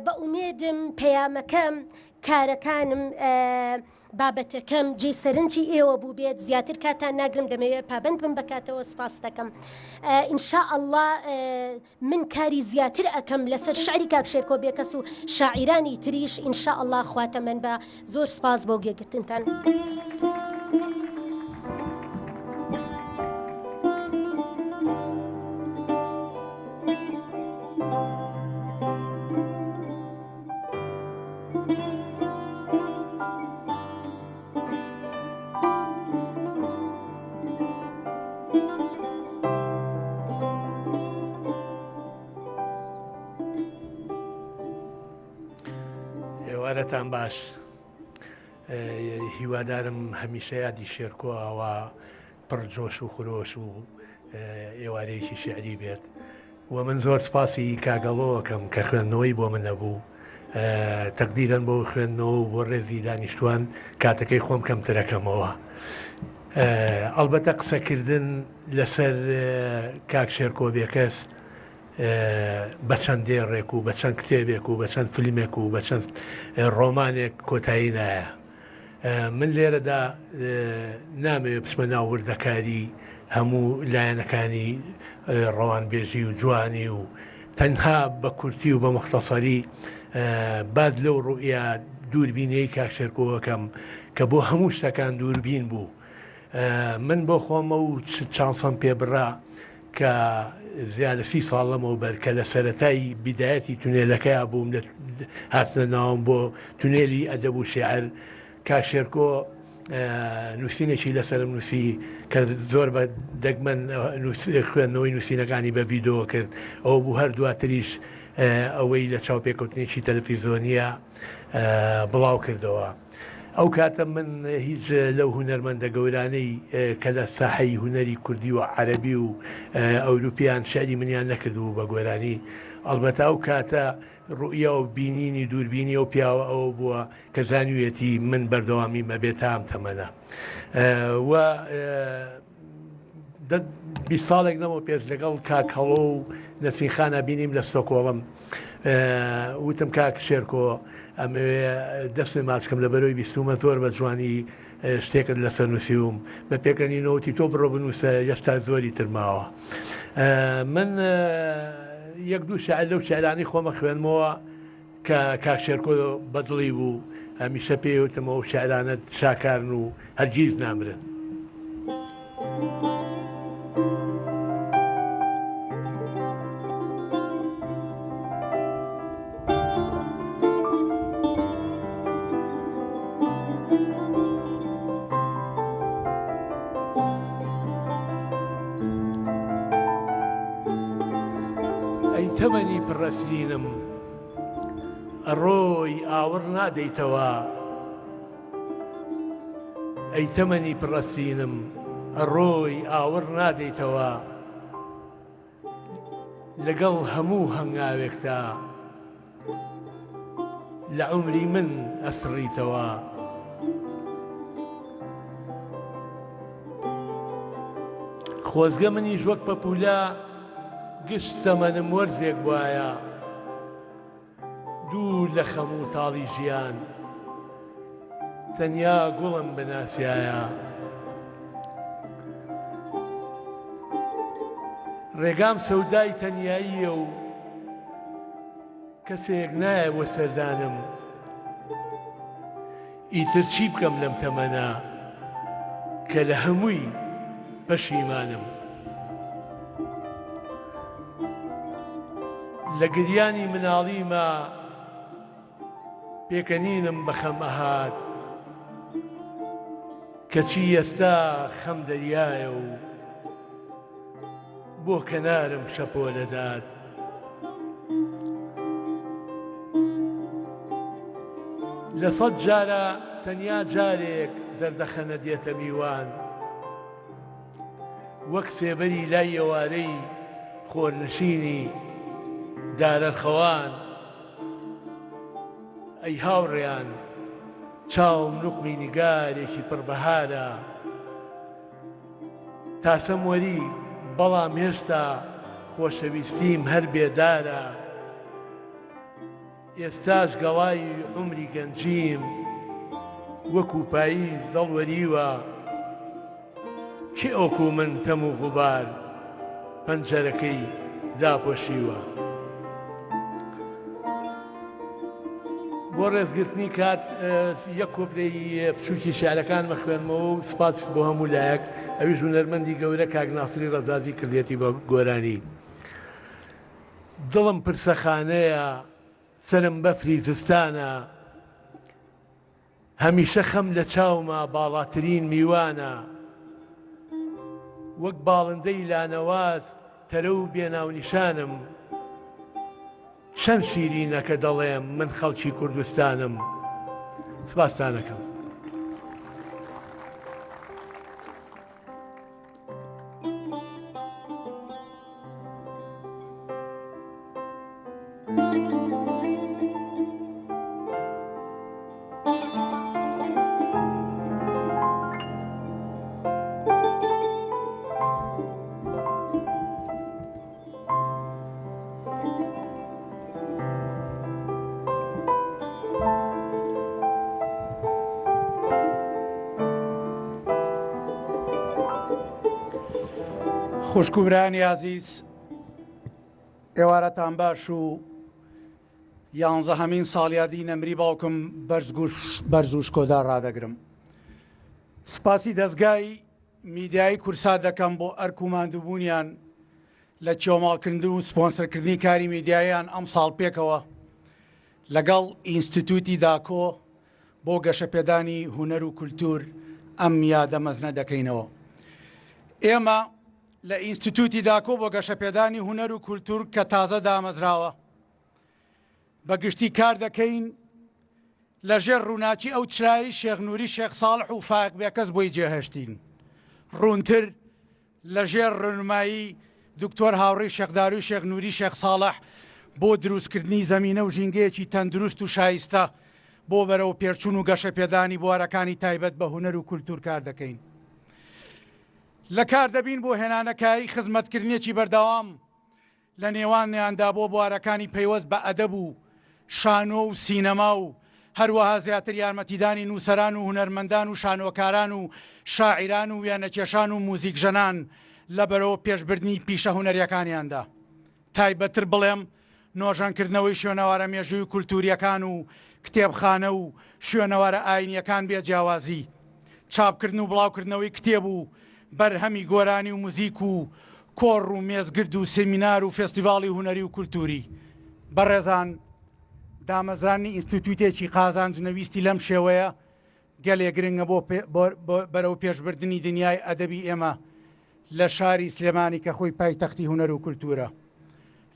بە ئومێدم پەیامەکەم کارەکانم بابەتەکەم جێ سەرنجی ئێوە بوو بێت زیاتر کاتان ناگرم دەمەوێت پابند بم بکاتەوە سپاس دەکەم ئینشاء الله من کاری زیاتر ئەەکەم لەسەر شعری کاک شێرکۆ بێکەس و شاعیرانی تریش ئینشاء الله خواتە من بە زۆر سپاس بۆ گوێگرتنتان. ئێوارەتان باش هیوادارم هەمیشە یادی شێرکۆەوە پڕجۆش و خرۆش و ئێوارەیەکی شعری بێت و من زۆر سپاسی کاگەڵۆکەم کە خوێندنەوەی بۆ من نەبوو تەقدیرەن بۆ خوێندنەوە بۆ ڕێزی دانیشتوان کاتەکەی خۆم کەمترەکەمەوە. ئەلبەتە قسەکردن لەسەر کاک شێرکۆ بێکەس بە چەند دێڕێک و بە چەند کتێبێک و بە چەند فیلمێک و بە چەند ڕۆمانێک کۆتایی نایە. من لێرەدا نامەوێت بچمە ناو وردەکاری هەموو لایەنەکانی ڕەوانبێژی و جوانی و تەنها بە کورتی و بە مختصری بعد لەو ڕوئیا دووربینەی کاک شێرکۆوەکەم کە بۆ هەموو شتەکان دووربین بوو. من بۆ خۆمە و چانسەم پێبڕا کە زیادە 30 ساڵ لەمەوە بەر کە لە سەرەتای بیدایەتی تونێلەکەی بووم لە هاتنە ناوم بۆ تونێلی ئەدەب و شێعر کاک شێرکۆ نووسینێکی لەسرم نووسی کە زۆر بە دەگمەن خوێندنەوەی نووسینەکانی بە ڤیدۆ کرد ئەوە بوو هەر دواتریش ئەوەی لە چاوپێکەوتنێکی تەلەڤیزۆنیە بڵاو کردەوە. ئەو کاتە من هیچ لەو هونەرمەندە گەورانەی کە لە ساحەی هونەری کوردی و عەرەبی و ئەوروپیان شاری منیان نەکردو بە گۆرانی. ئەلبەتە ئەو کاتە ڕوئیا و بینینی دووربینی ئەو پیاوە ئەوە بووە کە زانویەتی من بەردەوامی مەبێت تام تەمەنە و 20 ساڵێک نەمەوە پێش لەگەڵ کاکەڵۆ و نەسیخانە بینیم لە ستۆکۆڵم وتم کاک شێرکۆ ئەمەوێ دەستم ماچکەم لە بەرەوەی بیستومە زۆر بە جوانی شتێکت لەسەر نووسیوم بە پێکەنینەوەتی تۆ بڕۆ بنووسە هێشتا زۆری ترماوە. من یەک دوو شەعر لەو شێعرانەی خۆمە خوێنمەوە کە کاک شێرکۆ بەدڵی بوو هەمیشە پێوتمەوە شێعرانە شاکارن و هەرگیز نامرن. تەمەنی پڕەسرینم ئەڕۆی ئاور نادەیتەوە ئەی تەمەنی پڕەسرینم ئەڕۆی ئاور نادەیتەوە لەگەڵ هەموو هەنگاوێکدا لە عومری من ئەسڕیتەوە خۆزگە منیش وەک پەپولە گشت تەمەنم وەرزێک وایە دوور لە خەم و تاڵی ژیان تەنیا گوڵم بناسیایە ڕێگام سەودای تەنیاییە و کەسێک نایە بۆ سەردانم ئیتر چی بکەم لەم تەمەنە کە لە هەمووی پەشیمانم لە گریانی مناڵیمە پێکەنینم بەخەم ئەهات کەچی ئێستا خەم دەریایە و بۆ کەنارم شەپۆ لەدات لە 100 جارە تەنیا جارێک زەردەخەنە دێتە میوان وەک سێبەری لای ئێوارەی خۆرنشینی دارەرخەوان ئەی هاوڕێیان چاوم نوقمی نیگارێکی پڕبەهارە تاسەم وەری بەڵام هێشتا خۆشەویستیم هەر بێدارە ئێستاش گەڵای عومری گەنجیم وەکو پایی زەڵوەریوە چی ئۆکو من تەم و غوبار پەنجەرەکەی داپۆشیوە بۆ ڕێزگرتنی کات یەک کۆپرەی بچووکی شێعرەکانمە خوێنمەوە و سپاس بۆ هەموو لایەک ئەویش هونەرمەندی گەورە کاک ناسری ڕەزازی کردێتی بە گۆرانی دڵم پرسەخانەیە سرم بەفری زستانە هەمیشە خەم لە چاومە باڵاترین میوانە وەک باڵندەی لانەواز تەرە و بێناونیشانم چەند شیرینە کە دەڵێم من خەڵکی کوردستانم سپاستانەکەم خوشکوبرانی عزیز، ئێوارەتان باش و 11مین ساڵیادی نەمری باوکم بەرز و شکۆدا ڕدەگرم. سپاسی دەستگای میدیایی کورسا دەکەم بۆ ئەرک و ماندووبوونیان لە چۆماڵکردن و سپۆنسەرکردنی کاری میدیاییان ئەم ساڵ پێکەوە لەگەڵ ئینستیتوتی داکۆ بۆ گەشەپێدانی هونەر و کولتور ئەم یادە مەزنە دەکەینەوە. ئێمە لە ئینستیتوتی داکۆ بۆ گەشەپێدانی هونەر و کولتور کە تازە دامەزراوە بەگشتی کار دەکەین لەژێر ڕووناچی ئەو چرایی شێخ نووری شێخ ساڵح و فایق بێکەس بۆی جێهێشتین. ڕوونتر لەژێر ڕێنمایی دکتۆر هاوڕێی شێخداری و شێخ نووری شێخ ساڵح بۆ دروستکردنی زەمینە و ژینگەیەکی تەندروست و شایستە بۆ بەرەو پێچوون و گەشەپێدانی بوارەکانی تایبەت بە هونەر و کولتور کار دەکەین. لە کار دەبین بۆ هێنانەکایی خزمەتکردنیەکی بەردەوام لە نێوانیاندا بۆ بوارەکانی پەیوەست بە ئەدەب و شانۆ و سینەما و هەروەها زیاتر یارمەتیدانی نووسەران و هونەرمەندان و شانۆکاران و شاعیران و وێنەکێشان و موزیکژەنان لە بەرەوە پێشبردنی پیشە هونەریەکانیاندا. تایبەتر بڵێم نۆژەنکردنەوەی شوێنەوارە مێژووی کولتوریەکان و کتێبخانە و شوێنەوارە ئاینیەکان بێ جیاوازی، چاپکردن و بڵاوکردنەوەی کتێب و بەرهەمی گۆرانی و موزیک و کۆڕ و مێزگرد و سێمینار و فێستیڤاڵی هونەری و کولتوری. بەڕێزان، دامەزرانی ئینستیتوتێکی قازانجنەویستی لەم شێوەیە گەلێ گرنگە بۆ بەرەو پێشبردننی دنیای ئەدەبی ئێمە لە شاری سلێمانی کە خۆی پایتەختی هونەر و کولتورە.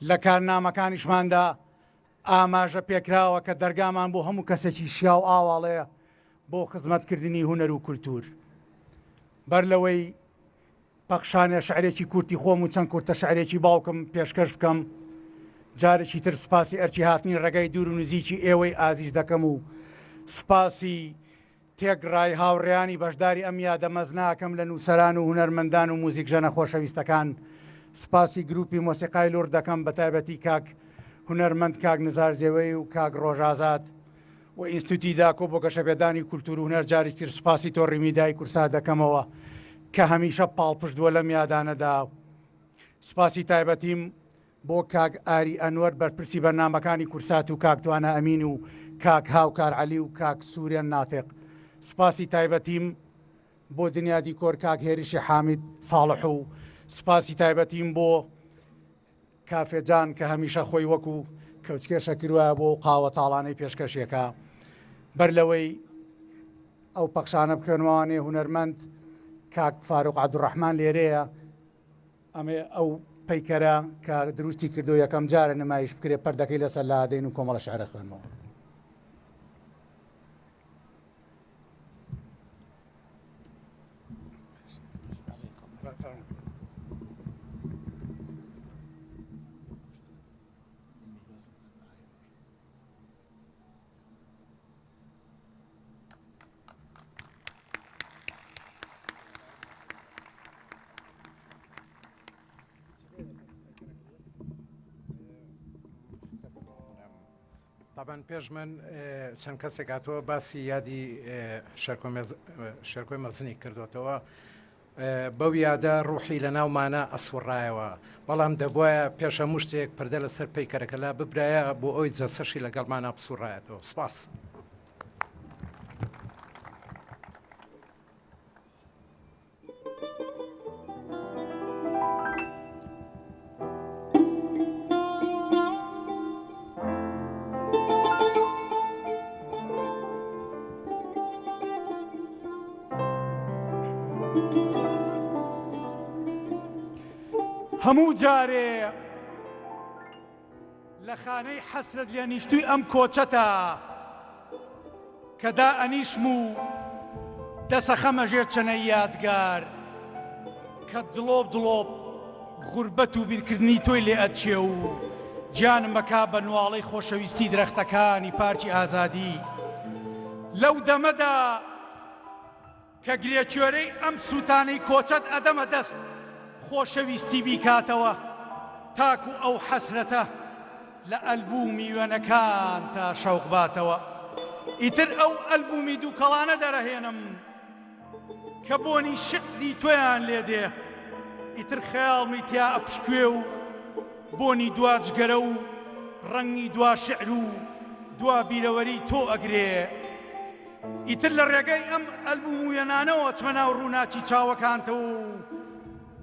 لە کارنامەکانیشماندا ئاماژە پێکراوە کە دەرگامان بۆ هەموو کەسێکی شیا و ئاواڵەیە بۆ خزمەتکردنی هونەر و کولتور. بەر لەوەی پەخشانە شعرێکی کورتی خۆم و چەند کورتە شعرێکی باوکم پێشکەش بکەم، جارێکی تر سپاسی ئەرچی هاتنی ڕێگای دوور و نزیکی ئێوەی ئازیز دەکەم و سپاسی تێگڕای هاوڕێیانی بەشداری ئەم یادە مەزناکەم لە نووسەران و هونەرمەندان و موزیکژەنە خۆشەویستەکان. سپاسی گروپی مۆسیقای لور دەکەم بە تایبەتی کاک هونەرمەند کاک نزار زێوەی و کاک ڕۆژازاد و ئینستیتوتی داکۆ بۆ گەشەپێدانی کولتور و هونەر. جارێکی تر سپاسی تۆڕی میدیای کورسا دەکەمەوە کە هەمیشە پاڵپشتووە لەم یادانەدا. سپاسی تایبەتیم بۆ کاک ئاری ئەنوەر بەرپرسی بەرنامەکانی کورسات و کاک توانە ئەمین و کاک هاوکار عەلی و کاک سوورێن ناتێق. سپاسی تایبەتیم بۆ دنیا دیکۆر کاک هێرشی حامید ساڵح و سپاسی تایبەتیم بۆ کافێجان کە هەمیشە خۆی وەکو کەوچکێشە کردووە بۆ قاوە تاڵانەی پێشکەشیەکە. بەر لەوەی ئەو پەخشانە بخێنوانێ هونەرمەند کاک فاروق عەبدوڕەحمان لێرەیە، ئەمێ ئەو پەیکەرە کە دروستی کردو یەکەم جارە نمایش بکرێ پەردەکەی لەسەر لادەین و کۆمەڵە شعرە خوێنمەوە. طبعا پێش من چەند کەسێک هاتووە باسی یادی شێرکۆی مەزنی کردوێتەوە. بەو یادە ڕوحی لە ناومانە ئەسوڕایەوە، بەڵام دەبواە پێش هەموو شتێک پردە لەسەر پەیکەرەکە لا ببرایە بۆ ئەوی جەسەشی لەگەڵمانە بسوڕایەتەوە. سپاس. هەموو جارێ لە خانەی حەسرەت لێ نیشتووی ئەم کۆچەتە کە دا ئەنیشم و دەسەخەمە ژێر چەنە یادگار کە دڵۆب دڵۆب غوربەت و بیرکردنی تۆی لێ ئەچێ و گیانم بەکا بە نواڵەی خۆشەویستی درەختەکانی پارکی ئازادی. لەو دەمەدا کە گرێچۆرەی ئەم سووتانەی کۆچەت ئەدەمە دەست خۆشەویستی بیکاتەوە، تاکو ئەو حەسرەتە لە ئەلبومی وێنەکان تا شەوق باتەوە. ئیتر ئەو ئەلبومی دووکەڵانە دەرەهێنم کە بۆنی شعری تۆیان لێ دێ ئیتر خەیاڵمی تیا ئەپشکوێ و بۆنی دواجگەرە و ڕەنگی دوا شعر و دوا بیرەوەری تۆ ئەگرێ ئیتر لە ڕێگەی ئەم ئەلبوم و وێنانەوە چمە ناو ڕووناچی چاوەکانتەوە و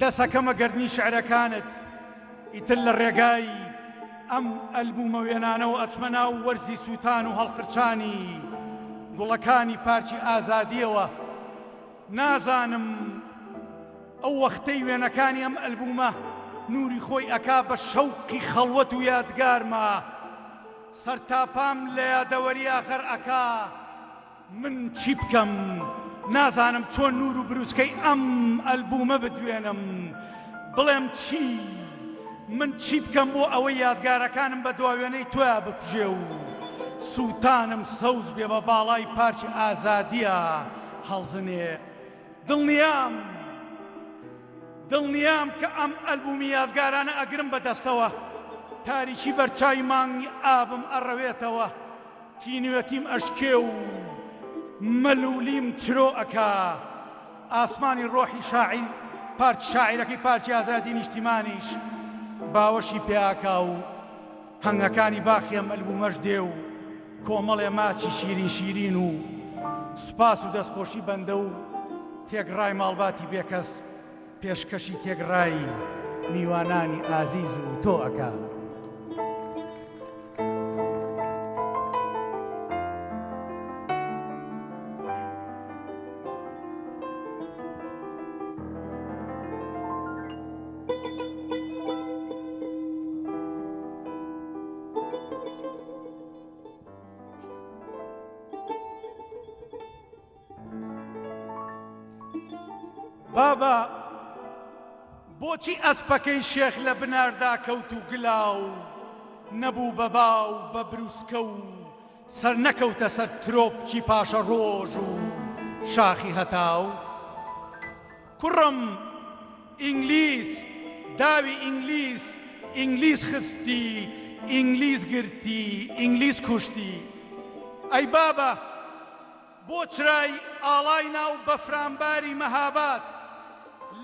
دەسەکەمە گەردنی شعرەکانت ئیتر لە ڕێگای ئەم ئەلبومە وێنانەوە ئەچمە ناو وەرزی سووتان و هەڵقرچانی گوڵەکانی پارچی ئازادیەوە نازانم ئەو وەختەی وێنەکانی ئەم ئەلبومە نوری خۆی ئەکا بە شەوقی خەڵوەت و یادگارمە سەرتاپام لە یادەوەری ئاخەر ئەکا من چی بکەم نازانم چۆن نور و بروسکەی ئەم ئەلبومە بدوێنم بڵێم چی من چی بکەم بۆ ئەوەی یادگارەکانم بە دواوێنەی تۆیە بپژێ و سووتانم سەوز بێ بە باڵای پارچی ئازادیە هەڵزنێ دڵنیام کە ئەم ئەلبومی یادگارانە ئەگرم بەدەستەوە تاریکی بەرچاوی مانگی ئابم ئەڕەوێتەوە تینوێتیم ئەشکێ و مەلولیم چرۆ ئەکا ئاسمانی ڕۆحی شاعیر شاعیرەکەی پارچی ئازادی نیشتیمانیش باوەشی پێاکا و هەنگەکانی باخی ئەم ئەلبومەش دێ و کۆمەڵێ ماچی شیرین و سوپاس و دەستخۆشی بەندە و تێگڕای ماڵباتی بێکەس پێشکەشی تێگڕای میوانانی ئازیز و تۆ ئەکا بابا بۆچی ئەسپەکەی شێخ لە بناردا کەوت و گلاو نەبوو بە باو بە بروسکە و سەر نەکەوتە سەر ترۆپچی پاشە ڕۆژ و شاخی هەتاو کوڕم ئینگلیس داوی ئینگلیس خستی ئینگلیس گرتی ئینگلیس کوشتی ئەی بابە بۆ چرای ئاڵای ناو بەفرامباری مەهاباد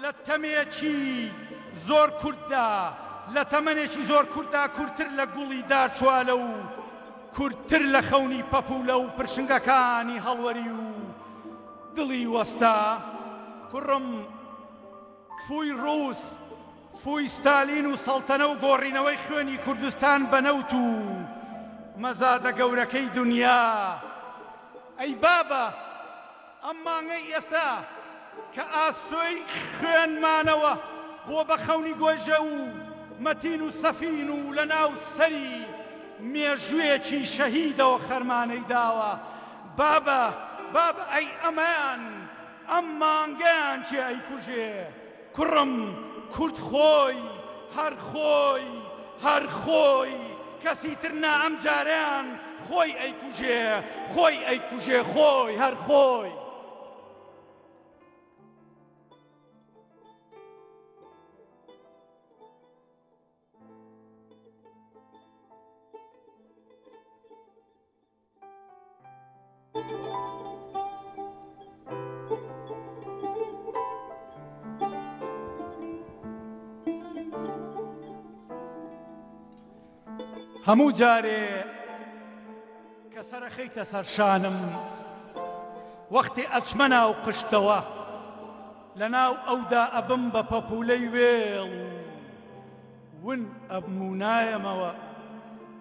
لە تەمێکی زۆر کورتدا لە تەمەنێکی زۆر کورتدا کورتتر لە گوڵی دارچوالە و کورتتر لە خەونی پەپولە و پرشنگەکانی هەڵوەری و دڵی وەستا کوڕم فووی ڕووس فووی ستالین و سەڵتەنە و گۆڕینەوەی خوێنی کوردستان بەنەوت و مەزادە گەورەکەی دنیا ئەی بابە ئەم مانگەی ئێستا کە ئاسۆی خوێنمانەوە بۆ بە خەونی گۆژە و مەتین و سەفین و لە ناو سەری مێژوێکی شەهیدەوە خەرمانەی داوە بابە ئەی ئەمەیان ئەم مانگەیان چێ ئەی کوژێ کوڕم کورد خۆی هەر خۆی کەسی تر نا ئەم جارەیان خۆی ئەی کوژێ خۆی هەر خۆی هەموو جارێ کە سەرەخەیتە سەرشانم وەختی ئەچمە ناو قشتەوە لە ناو ئەودا ئەبم بە پەپولەی وێڵ ون ئەبمونایەمەوە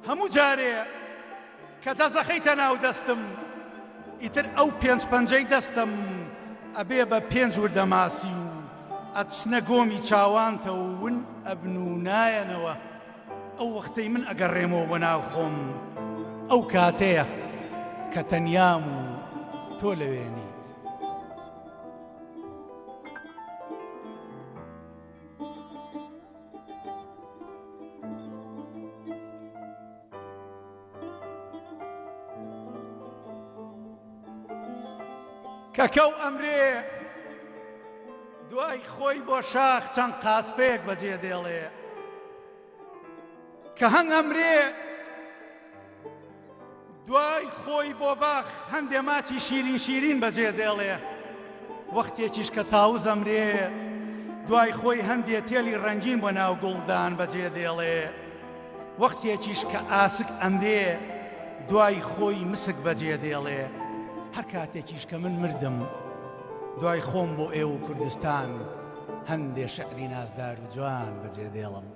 هەموو جارێ کە دەزەخەیتە ناو دەستم ئیتر ئەو پێنج پەنجەی دەستم ئەبێ بە پێنج وردە ماسی و ئەچنە گۆمی چاوانتە و ون ئەبنونایەنەوە ئەو وەختەی من ئەگەڕێمەوە بە ناو خۆم ئەو کاتەیە کە تەنیام و تۆ لەوێنیت کەکەو ئەمرێ دوای خۆی بۆ شاخ چەند قاسپەیەک بەجێ دێڵێ کە هەنگ ئەمرێ دوای خۆی بۆ باخ هەندێ ماچی شیرین بەجێ دێڵێ وەختێکیش کە تاوز ئەمرێ دوای خۆی هەندێ تێلی ڕەنگین بۆ ناو گوڵدان بەجێ دێڵێ وەختێکیش کە ئاسک ئەمرێ دوای خۆی مسک بەجێ دێڵێ هەر کاتێکیش کە من مردم دوای خۆم بۆ ئێوە و کوردستان هەندێ شعری نازدار و جوان بەجێ دێڵم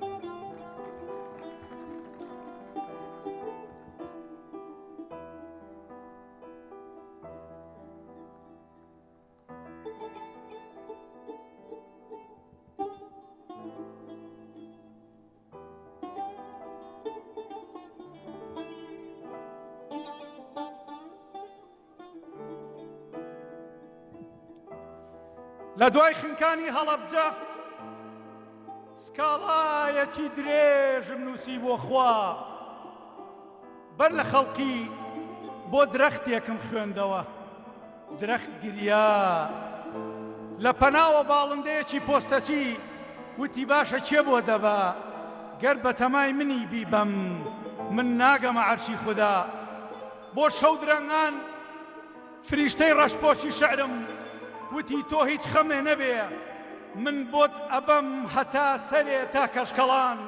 لە دوای خنکانی هەڵەبجە سکاڵایەکی درێژم نووسی بۆ خوا بەر لە خەڵکی بۆ درەختێکم خوێندەوە درەخت گریا لە پەناوە باڵندەیەکی پۆستەچی وتی باشە چێ بۆ دەبا گەر بە تەمای منی بیبەم من ناگەمە عەرشی خودا بۆ شەو درەنگان فریشتەی ڕەشپۆشی شەعرم وتی تۆ هیچ خەمێ نەبێ من بۆت ئەبەم هەتا سەرێ تا کەشکەڵان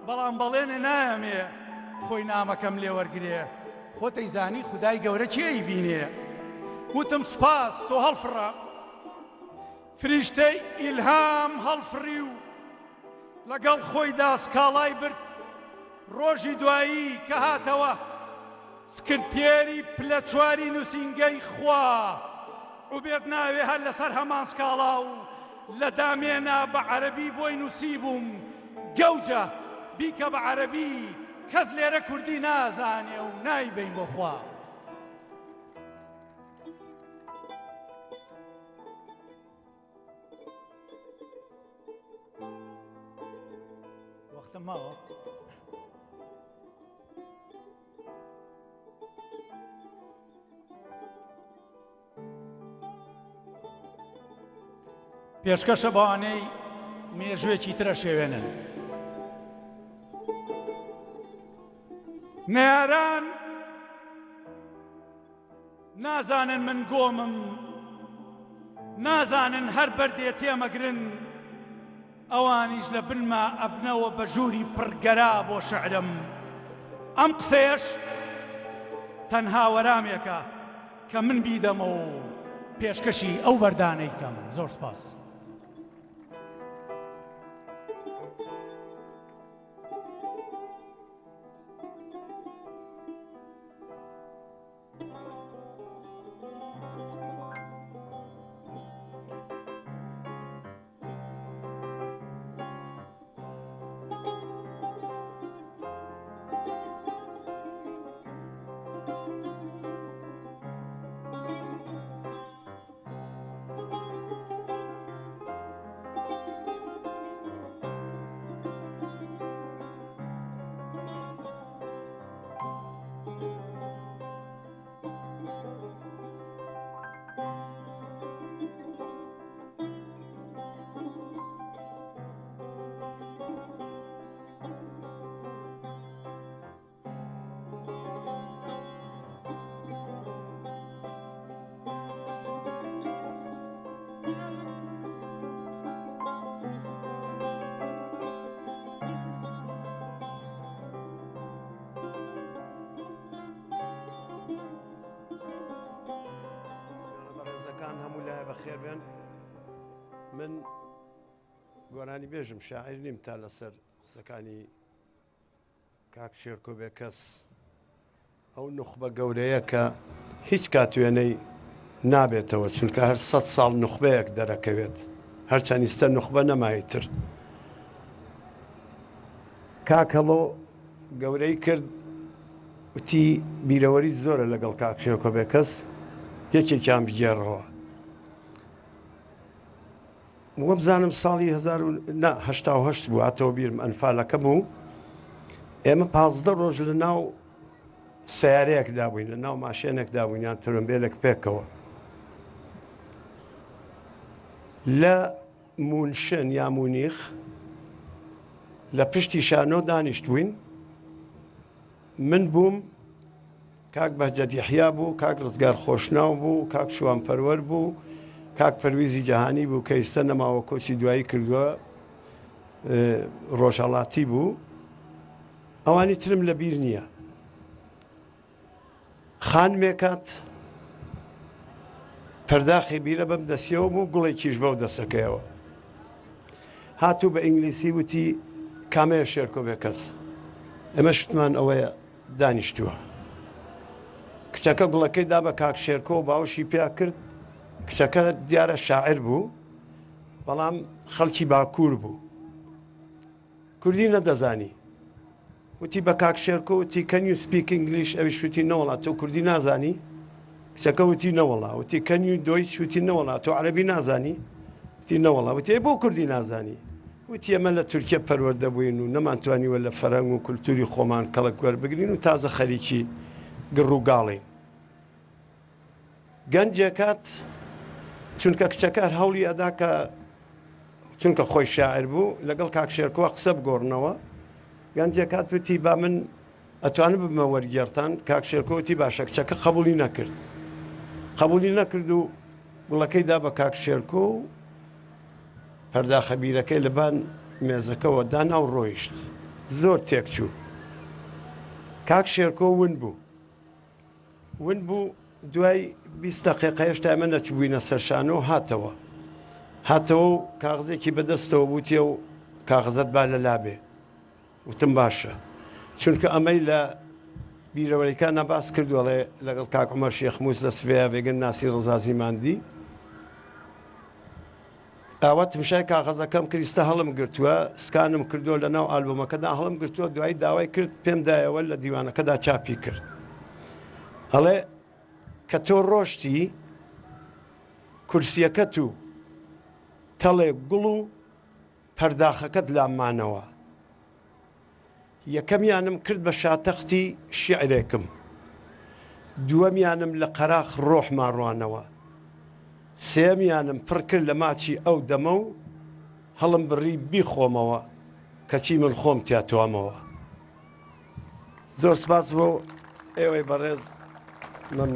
بەڵام بەڵێنێ نایەمێ خۆی نامەکەم لێ وەرگرێ خۆتەی زانی خودای گەورە چێی بینێ وتم سپاس تۆ هەڵفڕە فریشتەی ئیلهام هەڵفڕی و لەگەڵ خۆیدا سکاڵای برد ڕۆژی دوایی کە هاتەوە سکرتێری پلە چواری نووسینگەی خوا و بێت ناوێ هەر لەسەر هەمان سکاڵا و لە دامێنا بە عەرەبی بۆی نووسی بووم گەوجە بیکە بە عەرەبی کەس لێرە کوردی نازانێ و نایبین بۆ خوا وەختم ماوە پێشکەشە بەوانەی مێژوێکی ترە شێوێنن نێران نازانن من گۆمم نازانن هەر بەردێ تێمەگرن ئەوانیش لە بنما ئەبنەوە بە ژووری پڕگەرا بۆ شەعرم ئەم قسەیەش تەنها وەرامێکە کە من بیدەمەوە و پێشکەشی ئەو بەردانەی کەم زۆر سپاس بەخێر بێن من گۆرانی بێژم شاعیر نیم تا لەسەر قسەکانی کاک شێرکۆ بێکەس ئەو نوخبە گەورەیە کە هیچ کاتوێنەی نابێتەوە چونکە هەر 100 ساڵ نوخبەیەک دەرەکەوێت هەرچەندیستە نوخبە نەمایتر کاکەڵۆ گەورەی کرد وتی بیرەوەری زۆرە لەگەڵ کاک شێرکۆ بێکەس یەکێکیان بگێڕەوە وە بزانم ساڵی 1970 بوو هاتەوە بیرم ئەنفالەکە بوو ئێمە 15 ڕۆژ لە ناو سیارەیەکدا بووین لە ناو ماشێنێکدا بووین یان ترمبێلێک پێکەوە لە مونشن یا مونیخ لە پشتی شانۆ دانیشت بووین من بووم کاک بەهجەت یەحیا بوو کاک ڕزگار خۆشناو بوو کاک شوان پەروەر بوو کاک پەرویزی جەهانی بوو کە ئێستا نەماوە کۆچی دوایی کردووە ڕۆژهەڵاتی بوو ئەوانی ترم لە بیر نییە خانمێکات پەرداخی بیرە بەم دەستیەوە بوو گوڵێکیش بەو دەستەکەیەوە هاتوو بە ئینگلیسی وتی کامەیە شێرکۆ بێ کەس ئێمە شتمان ئەوەیە دانیشتووە کچەکە گوڵەکەی دا بە کاک شێرکۆ و باوشی پیا کرد کچەکە دیارە شاعر بوو بەڵام خەڵکی باکوور بوو کوردی نەدەزانی وتی بە کاک شێرکۆ وتی کەن یو سپیک ئینگلیش ئەویش وتی نەوەڵات تۆ کوردی نازانی کچەکە وتی نەوەڵا وتی کەن یو دۆیچ وتی نەوەڵات تۆ عەرەبی نازانی وتی نەوەڵا وتی بۆ کوردی نازانی وتی ئەمە لە تورکیا پەروەردە بووین و نەمانتوانیوە لە فەرەنگ و کولتوری خۆمان کەڵک وەربگرین و تازە خەریکی گڕ و گاڵین گەنجێکات چونکە کچەکە هەوڵی ئەدا کە چونکە خۆی شاعر بوو لەگەڵ کاک شێرکۆ قسە بگۆڕنەوە گەنجێکات وتی با من ئەتوانم بمە وەرگێڕتان کاک شێرکۆ وتی باشە کچەکە قبوڵی نەکرد قبوڵی نەکرد و گوڵەکەی دا بە کاک شێرکۆ و پەرداخە بیرەکەی لەبان مێزەکەەوە دانا و ڕۆیشت زۆر تێکچوو کاک شێرکۆ ون بوو دوای 20 دقیقە هێشتا ئێمە نەچبووینە سەرشانە و هاتەوە و کاغزێکی بەدەستەوە بوتێ و کاغزت با لە لابێ وتم باشە چونکە ئەمەی لە بیرەوەریکان نەباس کردووەڵێ لەگەڵ کاک عومەر شێخ مووس لە سڤەیە بێگەن ناسی ڕزازی ماندی ئاوە تمشای کاغەزەکەم کریستە هەڵم گرتووە سکانم کردووە لە ناو ئالبۆمەکەدا هەڵم گرتووە دوایی داوای کرد پێم دایەوە لە دیوانەکەدا چاپی کرد ئەڵێ کە تۆ ڕۆشتی کورسیەکەت و تەڵێ گوڵ و پەرداخەکەت لامانەوە یەکەمیانم کرد بە شاتەختی شیعرێکم دووەمیانم لە قەراخ ڕۆحمان ڕوانەوە سێمیانم پڕ کرد لە ماچی ئەو دەمە و هەڵم بڕی بیخۆمەوە کەچی من خۆم تیاتوامەوە زۆر سپاس بۆ ئێوەی بەڕێز من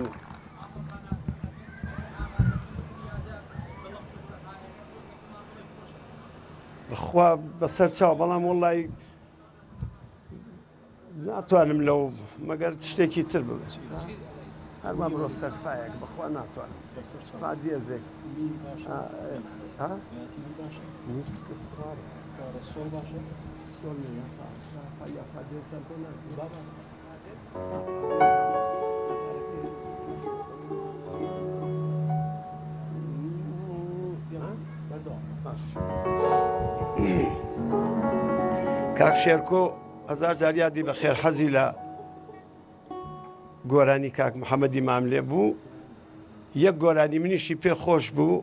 بخوا بەسەر چاو بەڵام وڵی ناتوانم لەو مەگەر شتێکی تر ببێت هەرمان بڕۆ سەرفایەک بەخوا ناتوانم فادیێزێک کاک شێرکۆ هەزار جار یادی بە خێر حەزی لە گۆرانی کاک محەممەدی ماملێ بوو یەک گۆرانی منیشی پێ خۆش بوو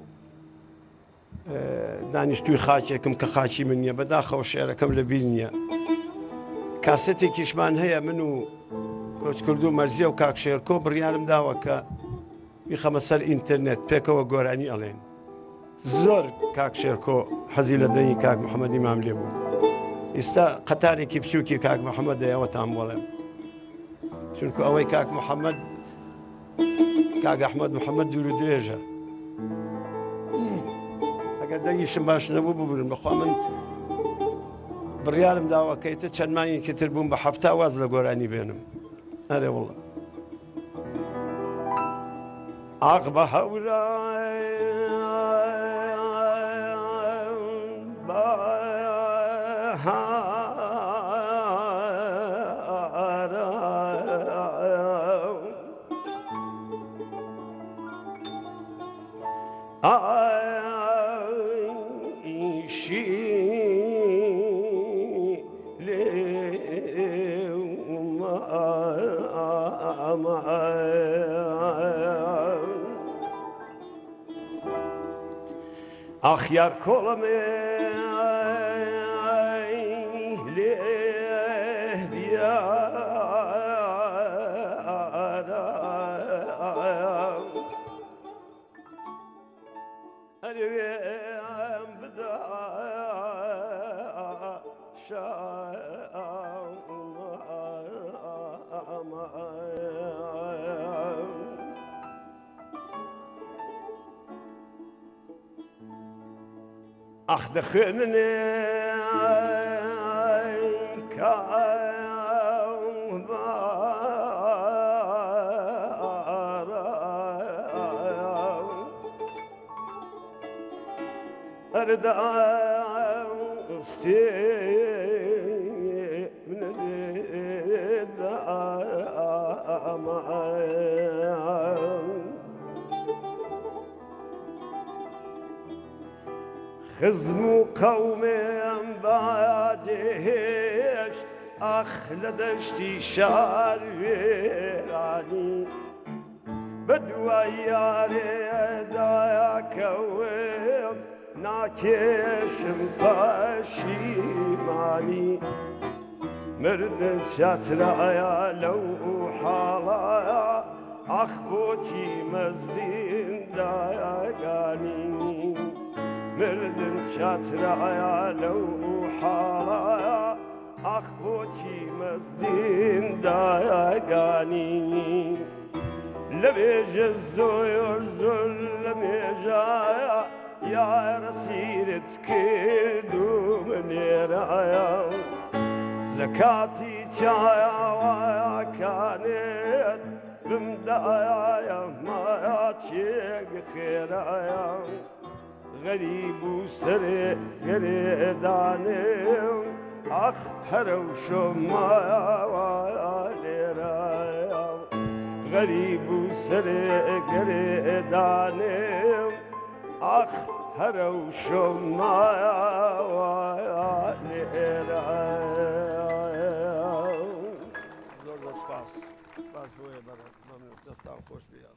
دانیشتووی خاکێکم کە خاچی من نییە بەداخەوە شێعرەکەم لە بیر نییە کاسێتێکیشمان هەیە من و کۆچکردو مەرزیە و کاک شێرکۆ بڕیارم داوە کە میخەمە سەر ئینتەرنێت پێکەوە گۆرانی ئەڵێن زۆر کاک شێرکۆ حەزی لە دەنگی کاک محەممەدی ماملێ بوو ئێستا قەتارێکی بچووکی کاک محەممەد دەیەوەتان بۆڵێم چونکە ئەوەی کاک محەممەد کاک ئەحمەد محەممەد دوور و درێژە ئەگەر دەنگیشم باش نەبوو ببرن بەخوا من بڕیارم داوەکەیتە چەند مانگێکی تر بووم بە 7 واز لە گۆرانی بێنم ئەرێ وڵە ئاق بە هەورای ئاخیار کۆڵەمێ لێ دیارە ئەرێم بدا ئەخ دەخوێننێ خزم قومم بعدهش أخل دشتي شار ويراني بدوى ياري دايا كوم ناكشم بشيماني مردن شاترايا لو حالايا أخبوتي مزين دايا قانيني مردن شاترايا لو حالايا أخبوتي مزين دايا قانيني لبيج الزوير زل ميجايا يا رسيلة كردو من رايا زكاتي تشايا ويا كانت بمدايا ما تشيق خيرايا غريب وسري قريداني أخ هروشو مايا ويا ليرايا غريب وسري قريداني أخ هروشو مايا ويا ليرايا زور سپاس بوي برا ممنون دستان خوش بیاد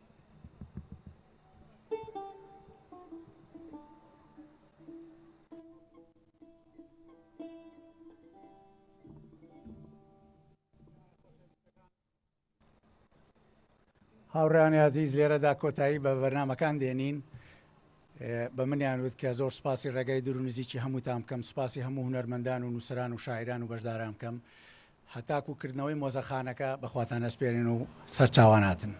هاوڕانی عزیز لێرەدا کۆتایی بە بەرنامەکان دێنین بە منیان وت کە زۆر سپاسی ڕێگەی دوور و نزیکی هەمووتان بکەم سپاسی هەموو هونەرمەندان و نووسران و شاعران و بەشداران بکەم هەتاکوکردنەوەی مۆزەخانەکە بەخواتان ئەسپێرین و سەرچاواناتن.